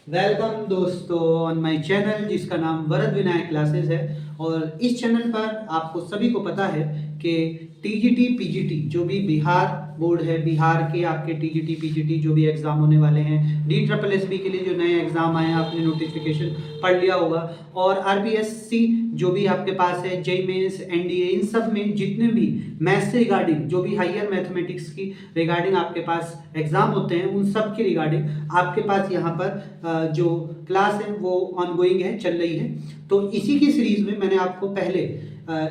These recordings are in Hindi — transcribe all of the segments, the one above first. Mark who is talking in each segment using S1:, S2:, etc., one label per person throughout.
S1: वेलकम दोस्तों ऑन माय चैनल जिसका नाम वरद विनायक क्लासेस है। और इस चैनल पर आपको सभी को पता है कि टीजीटी पीजीटी जो भी बिहार बोर्ड है, बिहार के आपके टीजीटी पीजीटी जो भी एग्ज़ाम होने वाले हैं, DSSB के लिए जो नए एग्ज़ाम आए हैं आपने नोटिफिकेशन पढ़ लिया होगा, और आरपीएससी जो भी आपके पास है, जेईई मेंस, एनडीए, इन सब में जितने भी मैथ्स से रिगार्डिंग जो भी हायर मैथमेटिक्स की रिगार्डिंग आपके पास एग्ज़ाम होते हैं उन सब की रिगार्डिंग आपके पास यहाँ पर जो क्लास है वो ऑनगोइंग है, चल रही है। तो इसी की सीरीज़ में मैंने आपको पहले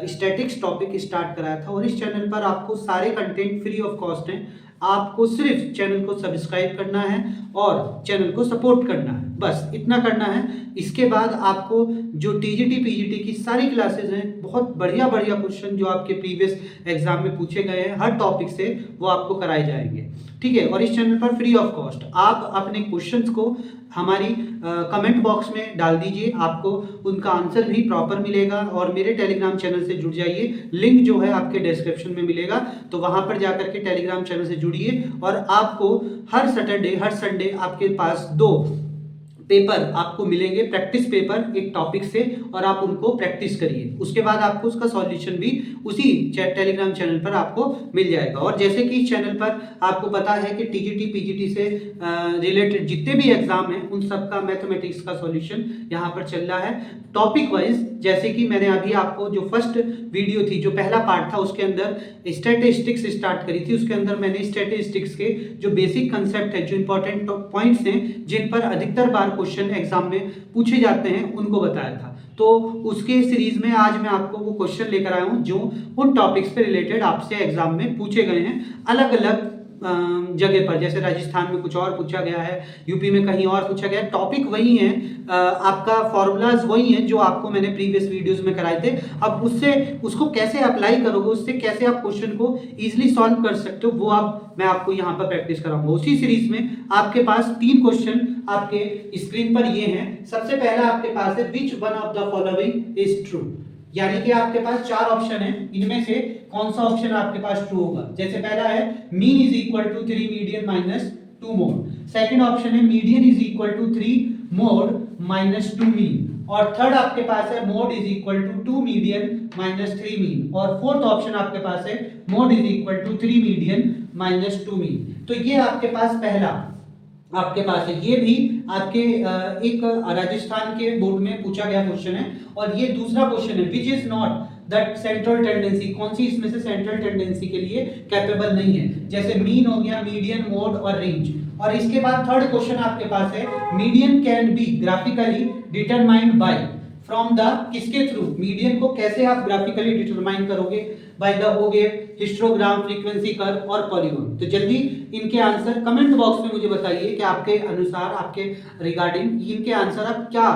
S1: स्टैटिक्स टॉपिक स्टार्ट कराया था, और इस चैनल पर आपको सारे कंटेंट फ्री ऑफ कॉस्ट हैं। आपको सिर्फ चैनल को सब्सक्राइब करना है और चैनल को सपोर्ट करना है, बस इतना करना है। इसके बाद आपको जो टीजीटी पीजीटी की सारी क्लासेस हैं, बहुत बढ़िया बढ़िया क्वेश्चन जो आपके प्रीवियस एग्जाम में पूछे गए हैं हर टॉपिक से, वो आपको कराए जाएंगे, ठीक है। और इस चैनल पर फ्री ऑफ कॉस्ट आप अपने क्वेश्चंस को हमारी कमेंट बॉक्स में डाल दीजिए, आपको उनका आंसर भी प्रॉपर मिलेगा। और मेरे टेलीग्राम चैनल से जुड़ जाइए, लिंक जो है आपके डिस्क्रिप्शन में मिलेगा, तो वहां पर जाकर के टेलीग्राम चैनल से जुड़िए। और आपको हर सैटरडे हर संडे आपके पास 2 पेपर आपको मिलेंगे, प्रैक्टिस पेपर एक टॉपिक से, और आप उनको प्रैक्टिस करिए। उसके बाद आपको उसका सॉल्यूशन भी उसी टेलीग्राम चैनल पर आपको मिल जाएगा। और जैसे कि इस चैनल पर आपको पता है कि टीजीटी पीजीटी से रिलेटेड जितने भी एग्जाम हैं उन सब का मैथमेटिक्स का सॉल्यूशन यहाँ पर चल रहा है टॉपिक वाइज। जैसे कि मैंने अभी आपको जो फर्स्ट वीडियो थी, जो पहला पार्ट था, उसके अंदर स्टैटिस्टिक्स स्टार्ट करी थी। उसके अंदर मैंने स्टैटिस्टिक्स के जो बेसिक कंसेप्ट है, जो इंपॉर्टेंट पॉइंट्स हैं जिन पर अधिकतर बार क्वेश्चन एग्जाम में पूछे जाते हैं, उनको बताया था। तो उसके सीरीज में आज मैं आपको वो क्वेश्चन लेकर आया हूं जो उन टॉपिक्स पे रिलेटेड आपसे एग्जाम में पूछे गए हैं अलग अलग जगह पर। जैसे राजस्थान में कुछ और पूछा गया है, यूपी में कहीं और पूछा गया है, टॉपिक वही है, आपका फॉर्मूलाज वही है जो आपको मैंने प्रीवियस वीडियोस में कराए थे। अब उससे उसको कैसे अप्लाई करोगे, उससे कैसे आप क्वेश्चन को इजीली सॉल्व कर सकते हो, वो मैं आपको यहाँ पर प्रैक्टिस कराऊंगा। उसी सीरीज में आपके पास 3 क्वेश्चन आपके स्क्रीन पर ये हैं। सबसे पहला आपके पास है विच one of the following is true, यानी कि आपके पास 4 ऑप्शन है, इनमें से कौन सा ऑप्शन आपके पास ट्रू होगा। जैसे पहला है mean is equal to 3 median minus 2 mode. Second option है median is equal to 3 mode minus 2 mean. और थर्ड आपके पास है mode is equal to 2 median minus 3 mean. और फोर्थ ऑप्शन आपके पास है mode is equal to 3 median minus 2 mean. तो ये आपके पास पहला आपके पास है, ये भी आपके एक राजस्थान के बोर्ड में पूछा गया क्वेश्चन है। और ये दूसरा क्वेश्चन है which is not that central tendency, कौन सी इसमें से सेंट्रल टेंडेंसी के लिए कैपेबल नहीं है। जैसे मीन हो गया, मीडियन, मोड और रेंज। और इसके बाद थर्ड क्वेश्चन आपके पास है median can be graphically determined by from the, किसके थ्रू, मीडियन को कैसे आप ग्राफिकली डिटरमाइन करोगे, बाय द हो गए हिस्टोग्राम, फ्रीक्वेंसी कर्व और पॉलीगॉन। तो जल्दी इनके आंसर कमेंट बॉक्स में मुझे बताइए कि आपके अनुसार, आपके रिगार्डिंग इनके आंसर आप क्या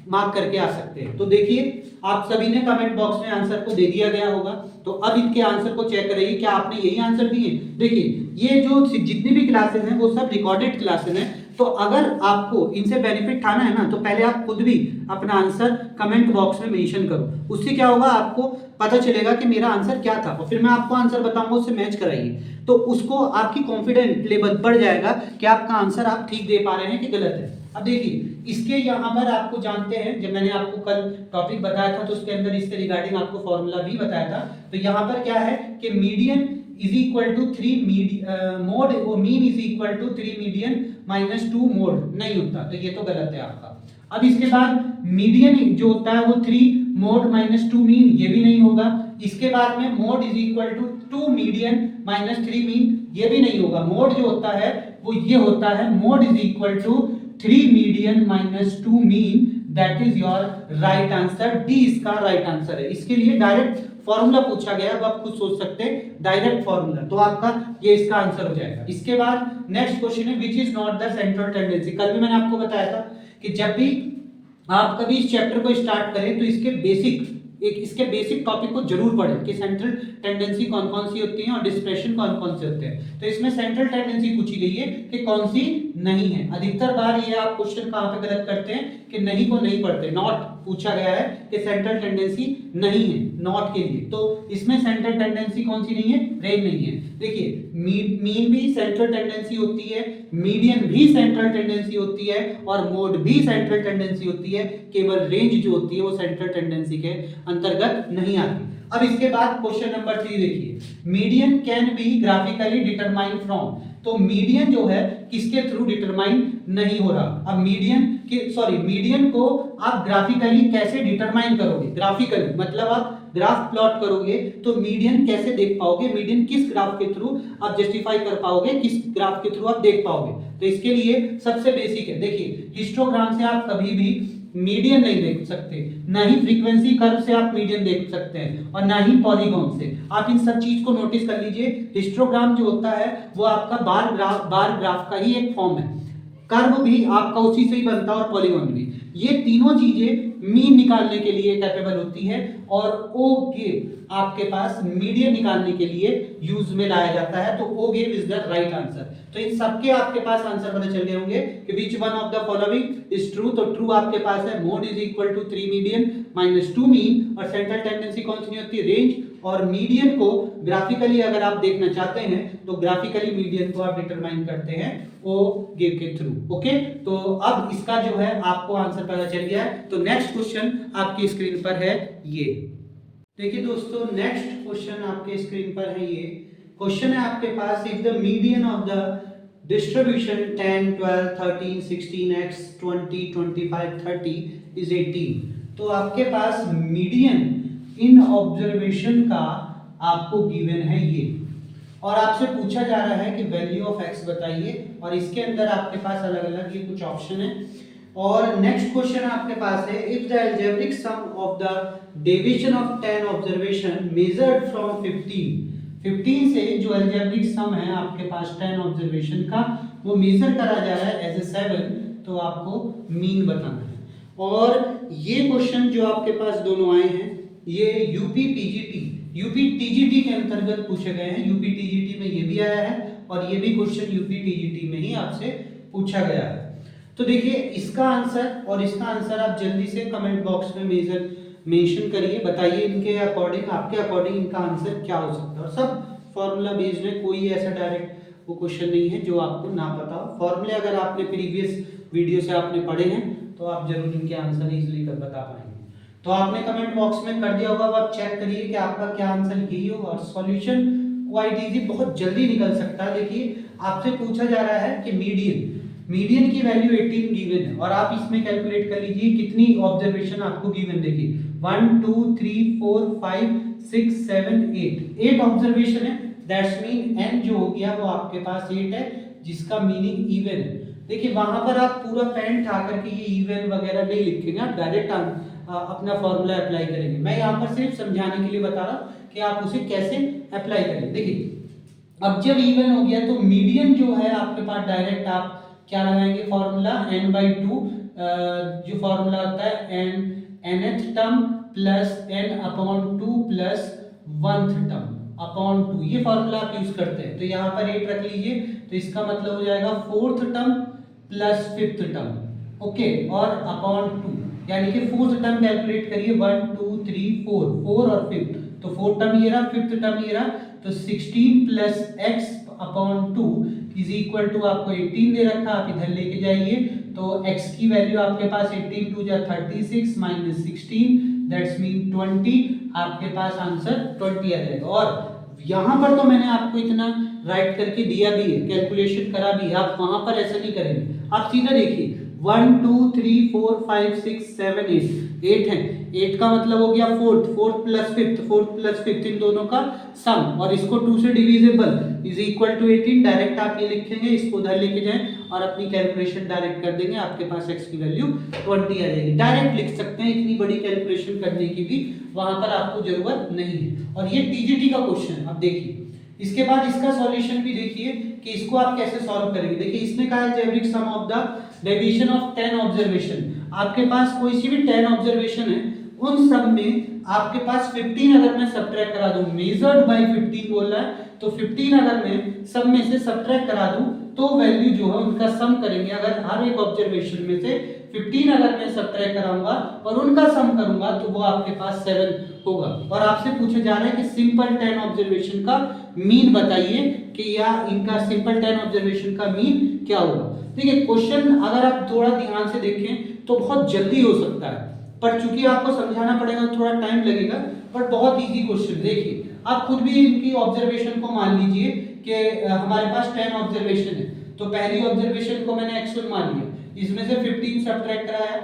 S1: मार्क करके आ सकते हैं। तो देखिए आप सभी ने कमेंट बॉक्स में आंसर को दे दिया गया होगा, तो अब इनके आंसर को चेक करिए क्या आपने यही आंसर दिए। देखिए ये जो जितनी भी क्लासेस हैं वो सब रिकॉर्डेड क्लासेस हैं, तो अगर आपको इनसे बेनिफिट उठाना है ना, तो पहले आप खुद भी अपना आंसर कमेंट बॉक्स में मेंशन करो। उससे क्या होगा, आपको पता चलेगा कि मेरा आंसर क्या था, और फिर मैं आपको आंसर बताऊंगा, उससे मैच कराइए, तो उसको आपकी कॉन्फिडेंस लेवल बढ़ जाएगा कि आपका आंसर आप ठीक दे पा रहे हैं कि गलत है। अब देखिए इसके यहाँ पर आपको जानते हैं, जब मैंने आपको कल टॉपिक बताया था तो उसके अंदर इससे रिगार्डिंग आपको फॉर्मूला भी बताया था। तो यहाँ पर क्या है कि median is equal to 3 mode, वो mean is equal to 3 median minus 2 mode नहीं होता, तो ये तो गलत है आपका। अब इसके बाद मीडियन जो होता है वो 3 मोड माइनस 2 मीन, ये भी नहीं होगा। इसके बाद में mode is equal to 2 median minus 3 mean, ये भी नहीं होगा। मोड जो होता है वो ये होता है mode is equal to 3 median minus 2 mean, that is your right answer. D इसका राइट आंसर है। इसके लिए डायरेक्ट फॉर्मूला पूछा गया, अब आप खुद सोच सकते हैं डायरेक्ट फॉर्मूला, तो आपका ये इसका आंसर हो जाएगा। इसके बाद नेक्स्ट क्वेश्चन है which is not the central tendency. कल भी मैंने आपको बताया था कि जब भी आप कभी इस चैप्टर को स्टार्ट करें तो इसके बेसिक टॉपिक को जरूर पढ़ें कि सेंट्रल टेंडेंसी कौन कौन सी होती है और डिस्पर्शन कौन कौन से होते हैं। तो इसमें सेंट्रल टेंडेंसी पूछी गई है कि कौन सी नहीं है। अधिकतर बार ये आप क्वेश्चन कहां पे गलत करते हैं कि नहीं को नहीं पढ़ते, नॉट पूछा गया है कि सेंट्रल टेंडेंसी नहीं है नॉट के लिए, तो इसमें सेंट्रल टेंडेंसी कौन सी नहीं है, रेंज नहीं है। देखिए मीन भी सेंट्रल टेंडेंसी होती है, मीडियन भी सेंट्रल टेंडेंसी होती है और मोड भी सेंट्रल टेंडेंसी होती है, केवल रेंज जो होती है वो सेंट्रल टेंडेंसी के अंतर्गत नहीं आती। अब इसके बाद क्वेश्चन नंबर 3 देखिए, median can be graphically determine from, तो मीडियन जो है किसके थ्रू डिटरमाइन नहीं हो रहा। अब मीडियन को आप ग्राफिकली कैसे डिटरमाइन करोगे, ग्राफिकली मतलब आप ग्राफ प्लॉट करोगे तो मीडियन कैसे देख पाओगे, मीडियन किस ग्राफ के थ्रू आप जस्टिफाई कर पाओगे, किस ग्राफ के थ्रू आप देख पाओगे। तो इसके लिए सबसे बेसिक है, देखिए हिस्टोग्राम से आप कभी भी मीडियन नहीं देख सकते, ना ही फ्रीक्वेंसी कर्व से आप मीडियन देख सकते हैं और ना ही पॉलीगॉन से। आप इन सब चीज को नोटिस कर लीजिए, हिस्टोग्राम जो होता है वो आपका बार ग्राफ का ही एक फॉर्म है, कर्व भी आपका उसी से ही बनता है और पॉलीगॉन भी। ये तीनों चीजें मीन निकालने के लिए कैपेबल होती है और ओ गेव आपके पास मीडियन निकालने के लिए यूज में लाया जाता है, तो ओ गेव इज द राइट आंसर। तो इन सबके आपके पास आंसर पता चल गए होंगे कि which one of the following is true, true ट्रू आपके पास है mode is equal to 3 median minus 2 mean, और सेंट्रल टेंडेंसी कौन सी नहीं होती, रेंज, और मीडियन को ग्राफिकली अगर आप देखना चाहते हैं तो ग्राफिकली मीडियन को आप डिटरमाइन करते हैं ओ गेव के थ्रू। ओके, तो अब इसका जो है आपको आंसर पता चल गया है। तो नेक्स्ट क्वेश्चन आपकी स्क्रीन पर है ये, देखिए दोस्तों नेक्स्ट क्वेश्चन आपके स्क्रीन पर है ये क्वेश्चन है आपके पास, if the median of the distribution 10 12 13 16 x 20 25 30 is 18, तो आपके पास मीडियन इन ऑब्जर्वेशन का आपको गिवन है ये, और आपसे पूछा जा रहा है कि वैल्यू ऑफ x बताइए, और इसके अंदर आपके पास अलग अलग ये कुछ ऑप्शन है। और नेक्स्ट क्वेश्चन आपके पास है, if the algebraic sum of the deviation of 10 observation measured from 15 से जो अलजेब्रिक सम है आपके पास 10 ऑब्जर्वेशन का वो मेजर करा जा रहा है एज ए 7, तो आपको मीन बताना है। और ये क्वेश्चन जो आपके पास दोनों आए हैं ये यूपी टीजीटी के अंतर्गत पूछे गए हैं, यूपी टीजीटी में ये भी आया है और ये भी क्वेश्चन यूपी टीजीटी में ही आपसे पूछा गया है। तो देखिए इसका आंसर और इसका आंसर आप जल्दी से कमेंट बॉक्स में मेंशन करिए, बताइए इनके अकॉर्डिंग, आपके अकॉर्डिंग इनका आंसर क्या हो सकता है। और सब फॉर्मूला बेस्ड है, कोई ऐसा डायरेक्ट वो क्वेश्चन नहीं है जो आपको ना पता हो। फॉर्मूले अगर आपने प्रीवियस वीडियो से आपने पढ़े हैं तो आप जरूर इनके आंसर इजीली कर बता पाएंगे। तो आपने कमेंट बॉक्स में कर दिया होगा, अब आप चेक करिए कि आपका क्या आंसर यही होगा, और सॉल्यूशन क्वाइट इजी बहुत जल्दी निकल सकता है। देखिए आपसे पूछा जा रहा है कि मीडियन की वैल्यू 18 गिवन है, और आप इसमें कैलकुलेट कर लीजिए कितनी ऑब्जर्वेशन आपको गिवन, देखिए 1 2 3 4 5 6 7 8 ऑब्जर्वेशन है, दैट्स मीन n जो हो गया वो आपके पास 8 है, जिसका मीनिंग इवन है। देखिए वहां पर आप पूरा पेन ठा करके ये इवन वगैरह नहीं लिखेंगे, आप डायरेक्ट अपना फॉर्मूला अप्लाई करेंगे। मैं यहाँ पर सिर्फ समझाने के लिए बता रहा हूँ कि आप उसे कैसे अप्लाई करें। देखिए अब जब इवन हो गया तो मीडियन जो है आपके पास डायरेक्ट आप क्या लगाएंगे फॉर्मूला n/2, जो फॉर्मूला होता है nth term plus n/2 plus 1th term upon 2, ये फॉर्मूला आप यूज करते हैं। तो यहाँ पर 8 रख लीजिए, तो इसका मतलब हो जाएगा 4th term plus 5th term, okay, और अपॉन 2, यानी कि 4th टर्म कैलकुलेट करिए 1 2 3 4 और 5th, तो 4th टर्म ये रहा, 5th टर्म ये रहा, तो 16 plus x upon 2 is equal to आपको 18 दे रखा, आप इधर लेके जाइए तो x की वैल्यू आपके पास 18 2 जा 36 माइनस 16 दैट्स मीन 20, आपके पास आंसर 20 आ जाएगा। और यहाँ पर तो मैंने आपको इतना राइट करके दिया भी है, कैलकुलेशन करा भी है, आप वहां पर ऐसा नहीं करेंगे, आप सीधा देखिए 1 2 3 4 5 6 7 8 है, 8 का मतलब हो गया 4th प्लस 5th इन दोनों का सम, और इसको 2 से divisible is equal to 18, direct आप ये लिखेंगे, इसको उधर लेके जाएं और अपनी कैलकुलेशन डायरेक्ट कर देंगे, आपके पास x की वैल्यू 20 आ जाएगी। डायरेक्ट लिख सकते हैं, इतनी बड़ी कैलकुलेशन करने की भी वहां पर आपको जरूरत नहीं है। और ये टीजीटी का क्वेश्चन है। अब देखिए इसके बाद इसका सॉल्यूशन भी देखिए कि इसको आप कैसे सॉल्व करेंगे। देखिए इसने कहा algebraic sum of the deviation of 10 observation, आपके पास कोई सी भी 10 ऑब्जर्वेशन है, उन सब में आपके पास 15 अगर मैं सब्ट्रैक्ट करा दूं, मेजर्ड बाय 15 बोल रहा है, तो 15 अगर मैं सब में से सब्ट्रैक्ट करा दूं तो वैल्यू जो है उनका सम करेंगे। अगर हर एक ऑब्जर्वेशन में से 15 अगर मैं सब्ट्रैक्ट कराऊंगा और उनका सम करूंगा तो वो आपके पास 7 होगा। और आपसे पूछा जा रहा है कि सिंपल 10 ऑब्जर्वेशन का मीन बताइए कि या इनका सिंपल 10 ऑब्जर्वेशन का मीन क्या होगा। देखिए क्वेश्चन अगर आप थोड़ा ध्यान से देखें तो बहुत जल्दी हो सकता है, पर चूंकि आपको समझाना पड़ेगा थोड़ा टाइम लगेगा, पर बहुत इजी क्वेश्चन। देखिए आप खुद भी इनकी ऑब्जर्वेशन को मान लीजिए कि हमारे पास 10 ऑब्जर्वेशन है, तो पहली ऑब्जर्वेशन को मैंने x1 मान लिया, इसमें से 15 सब्ट्रैक्ट कराया,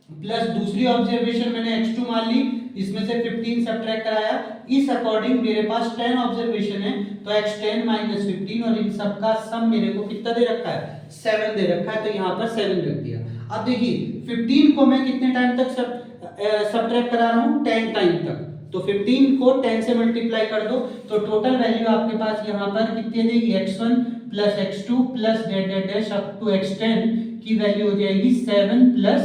S1: प्लस दूसरी ऑब्जर्वेशन मैंने x2 मान ली, इसमें से 15 सब्ट्रैक्ट कराया। इस अकॉर्डिंग मेरे पास 10 ऑब्जर्वेशन है, तो x10 माइनस 15 और इन सब का सम मेरे को कितना दे रखा है, 7 दे रखा है, तो यहाँ पर 7 रख दिया। अब देखिए 15 को मैं कितने टाइम तक सब्ट्रैक्ट करा रहा हूँ, 10 टाइम तक, तो 15 को 10 से मल्टीप्लाई कर दो तो टोटल वैल्यू आपके पास यहाँ पर कितनी देगी, x1 plus x2 plus dash up to x10 की वैल्यू हो जाएगी 7 प्लस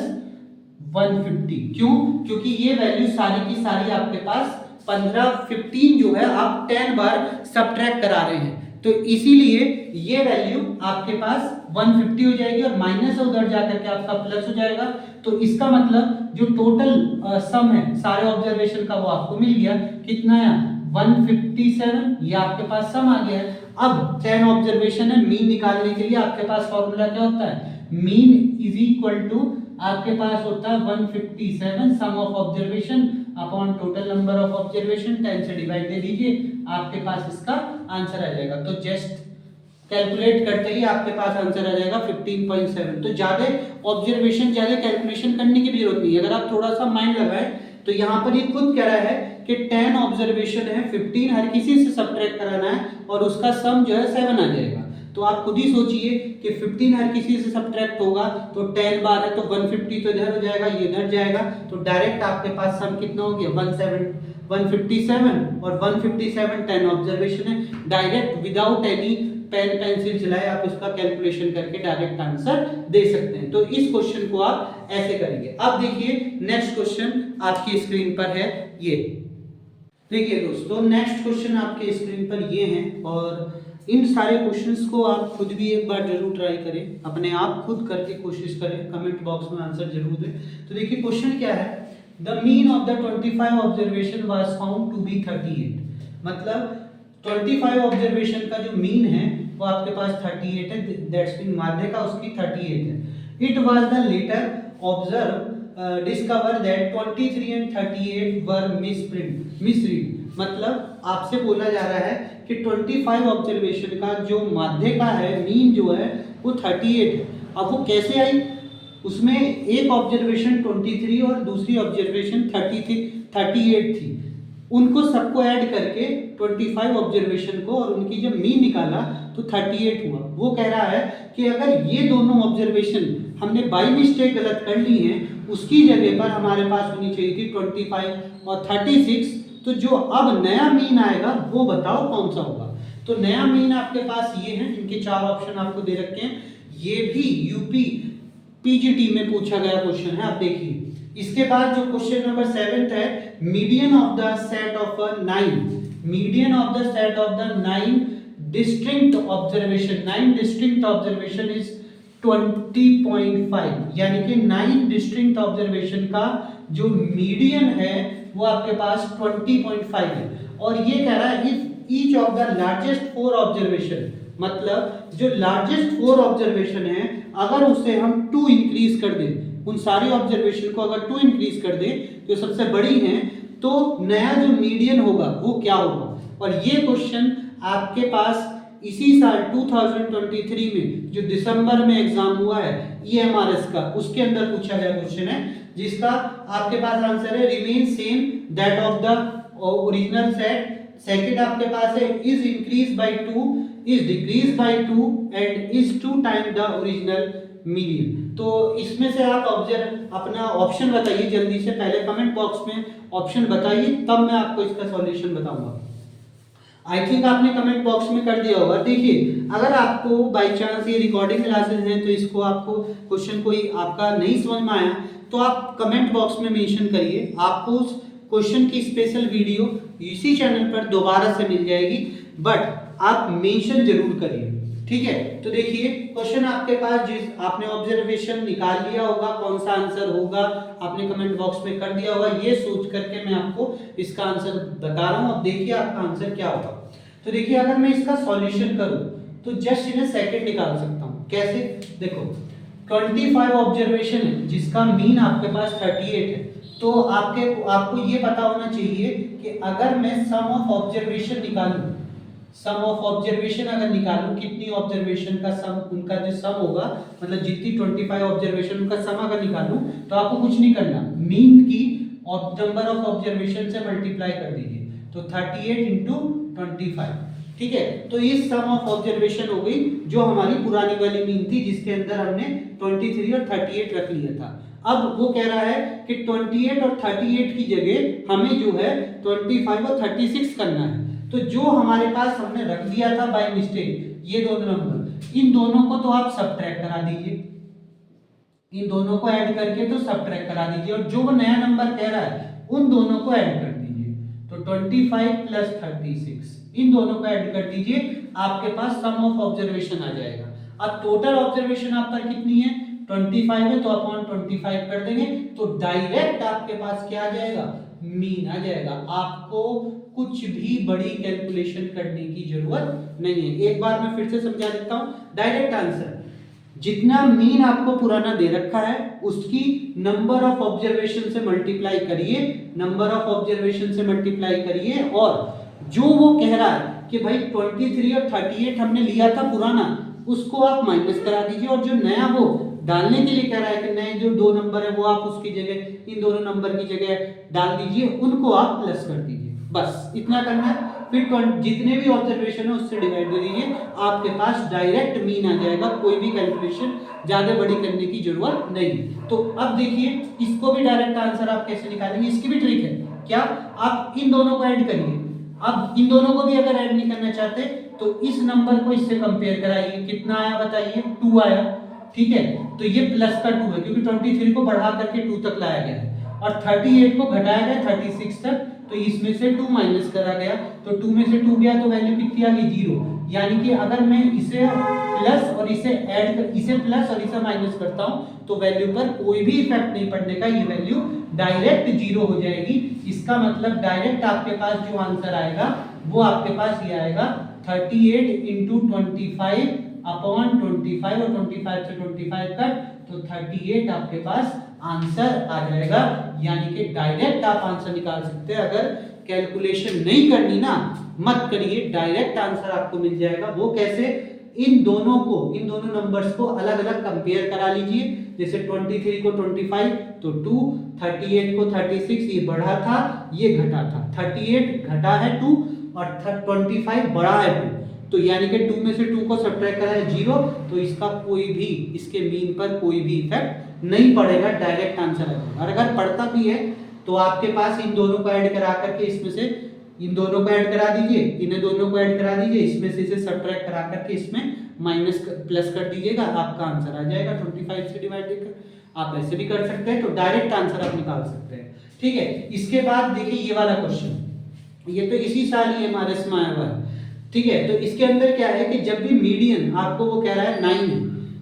S1: 150। क्यों? क्योंकि ये वैल्यू सारी की सारी आपके पास 15 जो है आप 10 बार सब्ट्रैक्ट करा रहे हैं, तो इसीलिए ये वैल्यू आपके पास 150 हो जाएगी और माइनस उधर जाकर के आपका प्लस हो जाएगा। तो इसका मतलब जो टोटल सम है सारे ऑब्जर्वेशन का वो आपको मिल गया, कितना है 157, ये आपके पास सम आ गया है। अब 10 ऑब्जर्वेशन है, मीन निकालने के लिए आपके पास फॉर्मूला क्या होता है, मीन इज इक्वल टू आपके पास होता है 157 sum of observation upon total number of observation, 10 से डिवाइड दे दीजिए, आपके पास इसका आंसर आ जाएगा। तो जस्ट कैलकुलेट करते ही आपके पास आंसर आ जाएगा 15.7। तो ज्यादा ऑब्जर्वेशन ज्यादा कैलकुलेशन करने की भी जरूरत नहीं है, अगर आप थोड़ा सा माइंड लगाएं तो यहाँ पर ये खुद कह रहा है कि 10 ऑब्जर्वेशन है, 15 हर किसी से सब्ट्रैक्ट कराना है और उसका सम जो है 7 आ जाएगा। तो आप खुद ही सोचिए कि 15 हर किसी से सब्ट्रैक्ट होगा तो 10 बार है तो 150 तो इधर हो जाएगा, ये इधर जाएगा, तो डायरेक्ट आपके पास सम कितना हो गया 157 और 157 10 ऑब्जर्वेशन है। Direct without any pen pencil चलाए आप इसका कैलकुलेशन करके डायरेक्ट आंसर दे सकते हैं। तो इस क्वेश्चन को आप ऐसे करेंगे। अब देखिए नेक्स्ट क्वेश्चन आपकी स्क्रीन पर है, ये देखिए दोस्तों नेक्स्ट क्वेश्चन आपके स्क्रीन पर ये है, और इन सारे क्वेश्चंस को आप खुद भी एक बार जरूर ट्राई करें, अपने आप खुद करके कोशिश करें, कमेंट बॉक्स में आंसर जरूर दें। तो देखिए क्वेश्चन क्या है, the mean of the 25 observation was found to be 38। मतलब 25 ऑब्जर्वेशन का जो मीन है वो आपके पास 38 है, दैट्स मीन माध्य का उसकी 38 है। It was the later observe discover that 23 and 38 were misread. मतलब आपसे बोला जा रहा है कि 25 ऑब्जर्वेशन का जो माध्य का है मीन जो है वो 38 है। अब वो कैसे आई, उसमें एक ऑब्जर्वेशन 23 और दूसरी ऑब्जर्वेशन 38 थी, उनको सबको ऐड करके 25 ऑब्जर्वेशन को और उनकी जब मीन निकाला तो 38 हुआ। वो कह रहा है कि अगर ये दोनों ऑब्जर्वेशन हमने बाई मिस्टेक गलत कर ली हैं, उसकी जगह पर हमारे पास होनी चाहिए थी 25 और 36, तो जो अब नया मीन आएगा वो बताओ कौन सा होगा। तो नया मीन आपके पास ये है, इनके 4 ऑप्शन आपको दे रखे हैं, ये भी यूपी पीजीटी में पूछा गया क्वेश्चन है। आप देखिए इसके बाद जो क्वेश्चन नंबर 7 है, median of the set of 9 distinct observation is 20.5, यानी कि 9 डिस्टिंक्ट ऑब्जर्वेशन का जो मीडियन है वो आपके पास 20.5 है। और ये कह रहा है if each of the largest 4 observation, मतलब जो लार्जेस्ट 4 ऑब्जर्वेशन है अगर उसे हम 2 इंक्रीज कर दें, उन सारी ऑब्जर्वेशन को अगर 2 इंक्रीज कर दें जो सबसे बड़ी हैं, तो नया जो मीडियन होगा वो क्या होगा। और ये क्वेश्चन आपके पास इसी साल 2023 में जो दिसंबर में एग्जाम हुआ है EMRS का, उसके अंदर पूछा गया क्वेश्चन है, जिसका आपके पास आंसर है remain same that of the original set. Second आपके पास है is increase by 2, is decrease by 2 and is 2 time the original median. तो इसमें से आप अपना ऑप्शन बताइए जल्दी से, पहले कमेंट बॉक्स में ऑप्शन बताइए, तब मैं आपको इसका सॉल्यूशन बताऊंगा। आई थिंक आपने कमेंट बॉक्स में कर दिया होगा। देखिए अगर आपको बाय चांस ये रिकॉर्डिंग क्लासेस हैं तो इसको आपको क्वेश्चन कोई आपका नहीं समझ में आया तो आप कमेंट बॉक्स में मेंशन करिए, आपको उस क्वेश्चन की स्पेशल वीडियो इसी चैनल पर दोबारा से मिल जाएगी, बट आप मेंशन जरूर करिए। ठीक है, तो देखिए क्वेश्चन आपके पास, जिस आपने ऑब्जर्वेशन निकाल लिया होगा, कौन सा आंसर होगा आपने कमेंट बॉक्स में कर दिया होगा, ये सोच करके मैं आपको इसका आंसर बता रहा हूं। अब देखिए आपका आंसर क्या होगा। तो देखिए अगर मैं इसका सॉल्यूशन करूं तो जस्ट इन सेकंड निकाल सकता हूं। कैसे? देखो 25 ऑब्जर्वेशन है जिसका मीन आपके पास 38 है, तो आपको ये पता होना चाहिए कि अगर मैं सम ऑफ ऑब्जर्वेशन निकालूं, सम ऑफ ऑब्जर्वेशन अगर निकालूं, कितनी ऑब्जर्वेशन का सम, उनका जो सम होगा, मतलब जितनी 25 ऑब्जर्वेशन उनका सम अगर निकालूं, तो आपको कुछ नहीं करना, मीन की नंबर ऑफ ऑब्जर्वेशन से मल्टीप्लाई कर दीजिए, तो 38 इंटू 25, ठीक है। तो ये सम ऑफ ऑब्जर्वेशन हो गई जो हमारी पुरानी वाली मीन थी, जिसके अंदर हमने 23 और 38 रख लिया था। अब वो कह रहा है कि 28 और 38 की जगह हमें जो है 25 और 36 करना है। तो जो हमारे पास हमने रख दिया था बाय मिस्टेक, ये दोनों नंबर, इन दोनों को तो आप सबट्रैक्ट करा दीजिए, इन दोनों को ऐड करके तो सबट्रैक्ट करा दीजिए, और जो नया नंबर कह रहा है उन दोनों को ऐड कर दीजिए, तो 25 प्लस 36, इन दोनों को ऐड कर दीजिए, आपके पास सम ऑफ ऑब्जर्वेशन आ जाएगा। अब टोटल ऑब्जर्वेशन आप पर कितनी है? 25 है, तो अपॉन 25 कर देंगे, तो डायरेक्ट आपके पास क्या आ जाएगा? मीन आ जाएगा। आपको कुछ भी बड़ी कैलकुलेशन करने की जरूरत नहीं है। एक बार मैं फिर से समझा देता हूं, डायरेक्ट आंसर, जितना मीन आपको पुराना दे रखा है उसकी नंबर ऑफ ऑब्जर्वेशन से मल्टीप्लाई करिए, नंबर ऑफ ऑब्जर्वेशन से मल्टीप्लाई करिए, और जो वो कह रहा है कि भाई 23 और 38 हमने लिया था पुराना, उसको आप माइनस करा दीजिए, और जो नया वो डालने के लिए कह रहा है कि नए जो दो नंबर है वो आप उसकी जगह, इन दोनों नंबर की जगह डाल दीजिए, उनको आप प्लस कर दीजिए, बस इतना करना है। फिर जितने भी ऑब्जर्वेशन है उससे डिवाइड दे दीजिए, आपके पास डायरेक्ट मीन आ जाएगा, कोई भी कैलकुलेशन ज्यादा बड़ी करने की जरूरत नहीं। तो अब देखिए इसको भी डायरेक्ट आंसर आप कैसे निकालेंगे, इसकी भी ट्रिक है। क्या? आप इन दोनों को ऐड करिए। अब इन दोनों को भी अगर ऐड नहीं करना चाहते तो इस नंबर को इससे कंपेयर कराइए, कितना आया बताइए? 2 आया, ठीक है। तो ये प्लस का 2 है क्योंकि 23 को बढ़ा करके 2 तक लाया गया है, और 38 को घटाया गया 36 तक, तो इसमें से 2 माइनस करा गया, तो 2 में से 2 गया तो वैल्यू कितनी आ गई? 0। यानी कि अगर मैं इसे प्लस और इसे ऐड कर, इसे प्लस और इसे माइनस करता हूं तो वैल्यू पर कोई भी इफेक्ट नहीं पड़ने का, ये वैल्यू डायरेक्ट 0 हो जाएगी। इसका मतलब डायरेक्ट आपके पास जो आंसर आएगा वो आपके पास ये आएगा 38 इंटू 25 अपॉन 25, और 25 से 25 कट, तो 38 आपके पास आंसर आ जाएगा। यानी कि डायरेक्ट आप आंसर निकाल सकते हैं। अगर कैलकुलेशन नहीं करनी ना, मत करिए, डायरेक्ट आंसर आपको मिल जाएगा। वो कैसे? इन दोनों नंबर्स को अलग अलग कंपेयर करा लीजिए। जैसे 23 को 25 तो 2, 38 को 36, ये बढ़ा था ये घटा था, 38 घटा है 2 और 25 बढ़ा है 2, तो यानी कि 2 में से 2 को सब्ट्रैक्ट करा है 0, तो इसका कोई भी, इसके मीन पर कोई भी इफेक्ट नहीं पड़ेगा, डायरेक्ट आंसर आएगा। और अगर पड़ता भी है तो आपके पास इन दोनों को ऐड करा करके इसमें से इन दोनों को ऐड करा दीजिए, इन दोनों को ऐड करा दीजिए, इसमें से इसे सब्ट्रैक्ट करा करके इसमें माइनस प्लस कर दीजिएगा, आपका आंसर आ जाएगा 25 से डिवाइड कर। आप ऐसे भी कर सकते हैं, तो डायरेक्ट आंसर आप निकाल सकते हैं, ठीक है। इसके बाद देखिए ये वाला क्वेश्चन, ये तो इसी साल ही एमआरएस में आया हुआ है, ठीक है। तो इसके अंदर क्या है कि जब भी मीडियन आपको वो कह रहा है 9,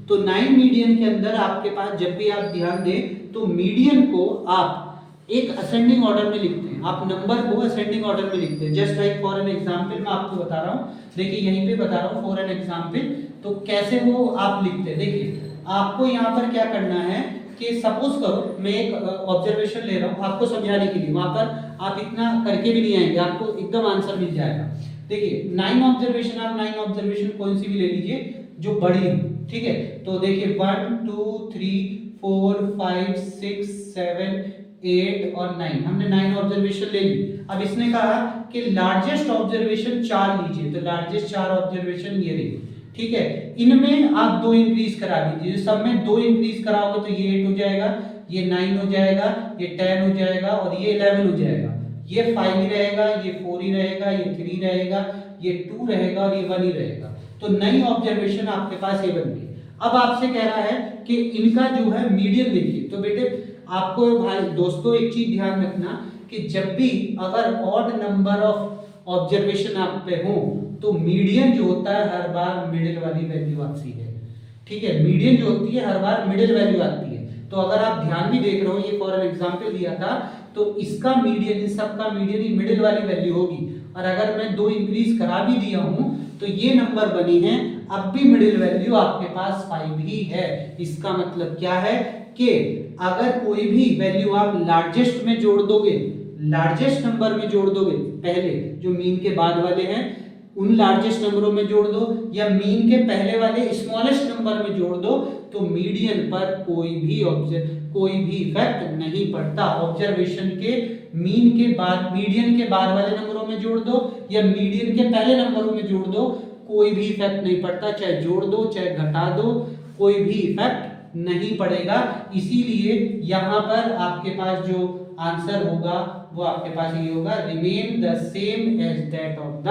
S1: तो 9 मीडियन के अंदर आपके पास जब भी आप ध्यान दें तो मीडियन को आप एक असेंडिंग ऑर्डर में लिखते हैं, आप नंबर को असेंडिंग ऑर्डर में लिखते हैं। Just like for an example मैं आपको बता रहा हूँ, देखिए यहीं पे बता रहा हूँ फॉर एन एग्जांपल, तो कैसे वो आप लिखते हैं। देखिए आपको यहाँ पर क्या करना है कि सपोज करो मैं एक ऑब्जर्वेशन ले रहा हूँ आपको समझाने के लिए, वहां पर आप इतना करके भी नहीं आएंगे, आपको एकदम आंसर मिल जाएगा। देखिए 9 ऑब्जर्वेशन, आप 9 ऑब्जर्वेशन कौन सी भी ले लीजिए जो बड़ी हो, ठीक है। तो देखिए 1 2 3 4 5 6 7 8 और 9, हमने 9 ऑब्जर्वेशन ले ली। अब इसने कहा कि लार्जेस्ट ऑब्जर्वेशन 4 लीजिए, तो लार्जेस्ट 4 ऑब्जर्वेशन ये रही, ठीक है। इनमें आप 2 इंक्रीज करा दीजिए, सब में 2 इंक्रीज कराओगे तो ये 8 हो जाएगा, ये 9 हो जाएगा, ये 10 हो जाएगा और ये 11 हो जाएगा, ये 5 ही रहेगा, ये 4 ही रहेगा, ये 3 रहेगा, ये 2 रहेगा और ये 1 ही रहेगा। तो नई ऑब्जर्वेशन आपके पास ये बन गई। अब आपसे कह रहा है कि इनका जो है मीडियन देखिए, तो बेटे आपको भाई दोस्तों एक चीज ध्यान रखना कि जब भी अगर ऑड नंबर ऑफ ऑब्जर्वेशन आप पे हो तो मीडियन जो होता है हर बार मिडिल वाली वैल्यू आती है। ठीक है, मीडियन जो होती है हर बार मिडिल वैल्यू आती है। तो अगर आप ध्यान भी देख रहे हो, ये फॉर एन एग्जांपल दिया था, तो इसका मीडियन, इन सब का मीडियन ही मिडिल वाली वैल्यू होगी। और अगर मैं 2 इंक्रीज करा भी दिया हूं तो ये नंबर बनी है, अब भी मिडिल वैल्यू आपके पास 5 ही है। इसका मतलब क्या है कि अगर कोई भी वैल्यू आप लार्जेस्ट में जोड़ दोगे, लार्जेस्ट नंबर में जोड़ दोगे, पहले जो मीन के बाद वाले हैं उन लार्जेस्ट नंबरों में जोड़ दो, या मीन के पहले वाले स्मॉलेस्ट नंबर में जोड़ दो, तो मीडियन पर कोई भी इफेक्ट नहीं पड़ता। ऑब्जर्वेशन के मीन के बाद, मीडियन के बाद वाले नंबरों में जोड़ दो या मीडियन के पहले नंबरों में जोड़ दो, कोई भी इफेक्ट नहीं पड़ता। चाहे जोड़ दो चाहे घटा दो, कोई भी इफेक्ट नहीं पड़ेगा। इसीलिए यहाँ पर आपके पास जो आंसर होगा वो आपके पास ये होगा, remain the same as that of the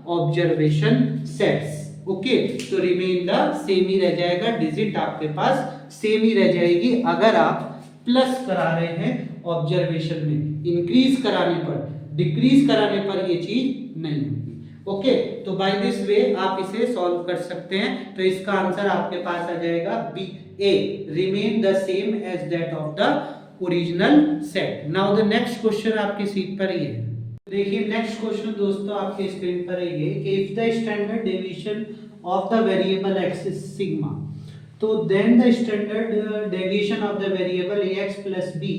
S1: observation sets. Okay, तो रिमेन द सेम ही रह जाएगा, डिजिट आपके पास सेम ही रह जाएगी। अगर आप प्लस करा रहे हैं ऑब्जर्वेशन में, इंक्रीज कराने पर, डिक्रीज कराने पर ये चीज नहीं होगी। ओके, तो बाय दिस वे आप इसे सॉल्व कर सकते हैं। तो इसका आंसर आपके पास आ जाएगा B, A, remain the same as that of the original set. Now the next question आपकी सीट पर ही है। देखिए नेक्स्ट क्वेश्चन दोस्तों आपके स्क्रीन पर है ये कि if the standard deviation of the variable X is sigma, तो then the standard deviation of the variable ax plus b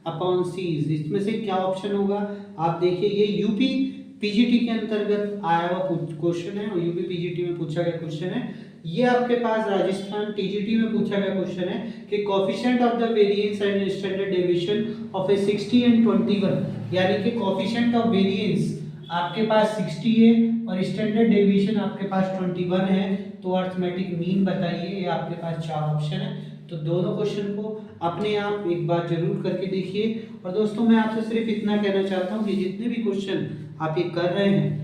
S1: upon c is, इसमें से क्या ऑप्शन होगा? आप देखिए ये यूपी पीजीटी के अंतर्गत आया हुआ क्वेश्चन है और यूपी पीजीटी में पूछा गया क्वेश्चन है। ये आपके पास राजस्थान टीजीटी में पूछा गया क्वेश्चन है कि coefficient of the variance and standard deviation of A 60 and 21, यानी कि कोएफिशिएंट ऑफ वेरिएंस आपके पास 60 है और स्टैंडर्ड डेविएशन आपके पास 21 है, तो अरिथमेटिक मीन बताइए। ये आपके पास 4 ऑप्शन है, तो दोनों क्वेश्चन को अपने आप एक बार जरूर करके देखिए। और दोस्तों मैं आपसे सिर्फ इतना कहना चाहता हूँ कि जितने भी क्वेश्चन आप ये कर रहे हैं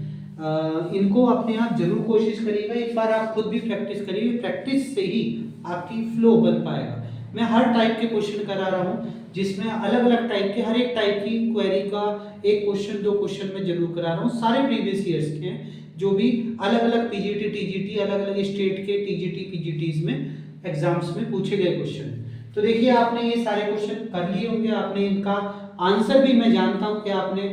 S1: इनको अपने आप जरूर कोशिश करिएगा, एक बार आप खुद भी प्रैक्टिस करिए, प्रैक्टिस से ही आपकी फ्लो बन पाएगा। मैं हर टाइप के क्वेश्चन करा रहा हूँ जिसमें अलग अलग टाइप के, हर एक टाइप की क्वेरी का एक क्वेश्चन 2 क्वेश्चन में जरूर करा रहा हूँ। सारे प्रीवियस ईयर्स के हैं, जो भी अलग अलग पीजीटी टीजीटी अलग अलग स्टेट के टीजीटी पीजीटीज में एग्जाम्स में पूछे गए क्वेश्चन। तो देखिए आपने ये सारे क्वेश्चन कर लिए होंगे, आपने इनका आंसर भी मैं जानता हूँ कि आपने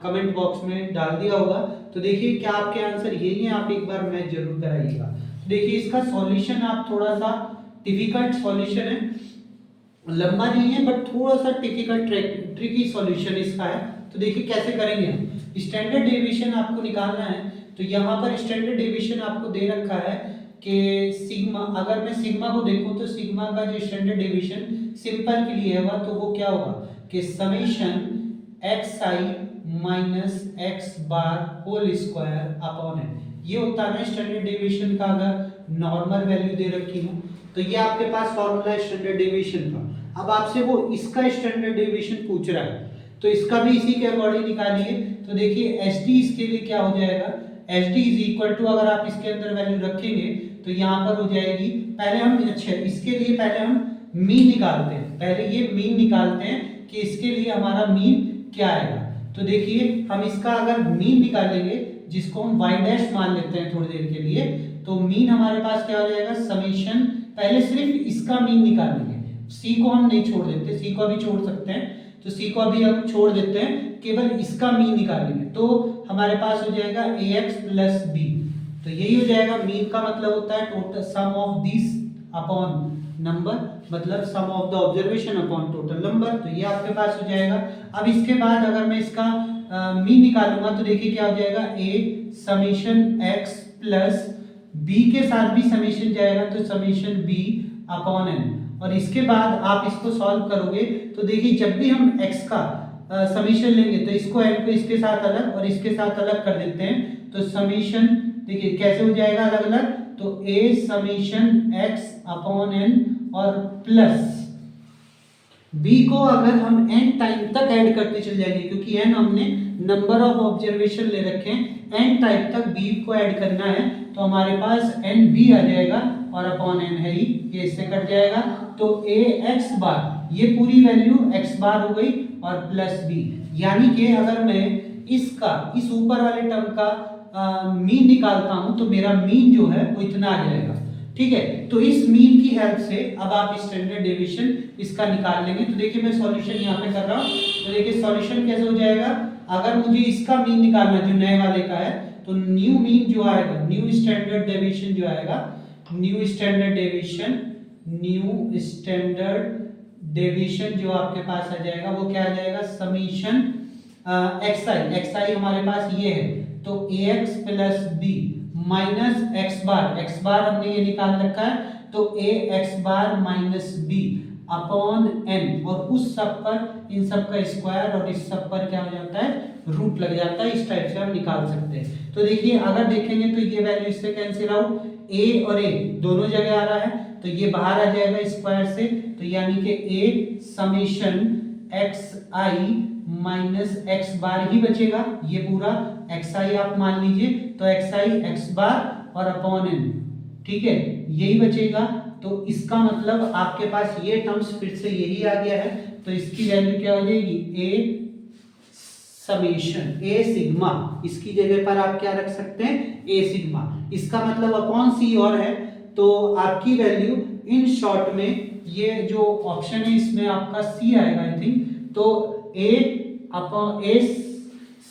S1: कमेंट बॉक्स में डाल दिया होगा। तो देखिए क्या आपके आंसर यही है, आप एक बार मैच जरूर कराइएगा। देखिए इसका सॉल्यूशन आप थोड़ा सा डिफिकल्ट सॉल्यूशन है, लंबा नहीं है बट थोड़ा सा डिफिकल्ट ट्रिकी सॉल्यूशन इसका है। तो देखिए कैसे करेंगे हम, स्टैंडर्ड डेविएशन आपको निकालना है। तो यहाँ पर स्टैंडर्ड डेविएशन आपको दे रखा है कि सिग्मा, अगर मैं सिग्मा को देखूं तो सिग्मा का जो स्टैंडर्ड डेविएशन सिंपल के लिए होगा तो वो क्या होगा कि summation xi minus X bar whole square upon n, ये होता है ना स्टैंडर्ड डेविएशन का। अगर नॉर्मल वैल्यू दे रखी हो तो ये आपके पास फॉर्मूला है स्टैंडर्ड डेविएशन का। अब आपसे वो इसका स्टैंडर्ड डेविएशन पूछ रहा है तो इसका भी इसी के अकॉर्डिंग निकालिए। तो देखिए एच डी इसके लिए क्या हो जाएगा, H D is equal to, अगर आप इसके अंदर वैल्यू रखेंगे तो यहाँ पर हो जाएगी, पहले हम, अच्छा इसके लिए पहले हम मीन निकालते हैं, पहले ये मीन निकालते हैं कि इसके लिए हमारा मीन क्या आएगा। तो देखिए हम इसका अगर मीन निकालेंगे, जिसको हम y डैश मान लेते हैं थोड़ी देर के लिए, तो मीन हमारे पास क्या हो जाएगा, समेशन, पहले सिर्फ इसका मीन निकालेंगे, c को हम नहीं छोड़ देते, c को अभी छोड़ सकते हैं, तो c को अभी हम छोड़ देते हैं, केवल इसका मीन निकालेंगे तो हमारे पास हो जाएगा ax प्लस b। तो यही हो जाएगा, मीन का मतलब होता है total sum of this upon number, मतलब sum of the observation upon total number. तो ये आपके पास हो जाएगा। अब इसके बाद अगर मैं इसका मीन निकालूंगा तो देखिए क्या हो जाएगा, a summation x plus b के साथ भी समेशन जाएगा तो समेशन b अपॉन n। और इसके बाद आप इसको सॉल्व करोगे तो देखिए जब भी हम x का समेशन लेंगे तो इसको n को इसके साथ अलग और इसके साथ अलग कर देते हैं, तो समेशन देखिए कैसे हो जाएगा अलग अलग, तो a summation x upon n और प्लस b को अगर हम n टाइम तक ऐड करते चले जाएंगे, क्योंकि n हमने नंबर ऑफ ऑब्जर्वेशन ले रखे हैं, n टाइम तक b को ऐड करना है, तो हमारे पास nb आ जाएगा और अपॉन n है ही, ये इससे कट जाएगा, तो a x बार, ये पूरी वैल्यू x बार हो गई और प्लस b, यानी कि अगर मैं इसका इस ऊपर वाले टर्म का मीन निकालता हूं तो मेरा मीन जो है वो इतना आ जाएगा। ठीक है, तो इस मीन की हेल्प से अब आप स्टैंडर्ड डेविएशन इसका निकाल लेंगे। तो देखिए मैं सॉल्यूशन यहाँ पे कर रहा हूँ, तो देखिए सॉल्यूशन कैसे हो जाएगा। अगर मुझे इसका मीन निकालना जो नए वाले का है, तो न्यू मीन जो आएगा, न्यू स्टैंडर्ड डेविएशन जो आएगा, न्यू स्टैंडर्ड डेविएशन जो आपके पास आ जाएगा वो क्या आ जाएगा, समीशन एक्स आई हमारे पास ये है, तो ax plus B minus X bar हमने ये निकाल रखा है, तो a X bar minus B upon n, और उस सब पर इन सब का स्क्वायर और इस सब पर क्या हो जाता है, रूट लग जाता है। इस टाइप से हम निकाल सकते हैं। तो देखिए अगर देखेंगे तो ये वैल्यू इससे कैंसिल आउट, a और a दोनों जगह आ रहा है, तो ये बाहर आ जाएगा स्क्वायर से, तो यानी कि a summation X I minus X bar ही बचेगा, ये पूरा एक्स आई आप मान लीजिए, तो एक्स आई एक्स बार और अपॉन एन, ठीक है, यही बचेगा। तो इसका मतलब आपके पास ये टर्म्स फिर से यही आ गया है, तो इसकी वैल्यू क्या हो जाएगी, ए समेशन ए सिग्मा, इसकी जगह पर आप क्या रख सकते हैं, ए सिग्मा, इसका मतलब अपॉन सी और है, तो आपकी वैल्यू इन शॉर्ट में ये जो ऑप्शन है इसमें आपका सी आएगा आई थिंक, तो ए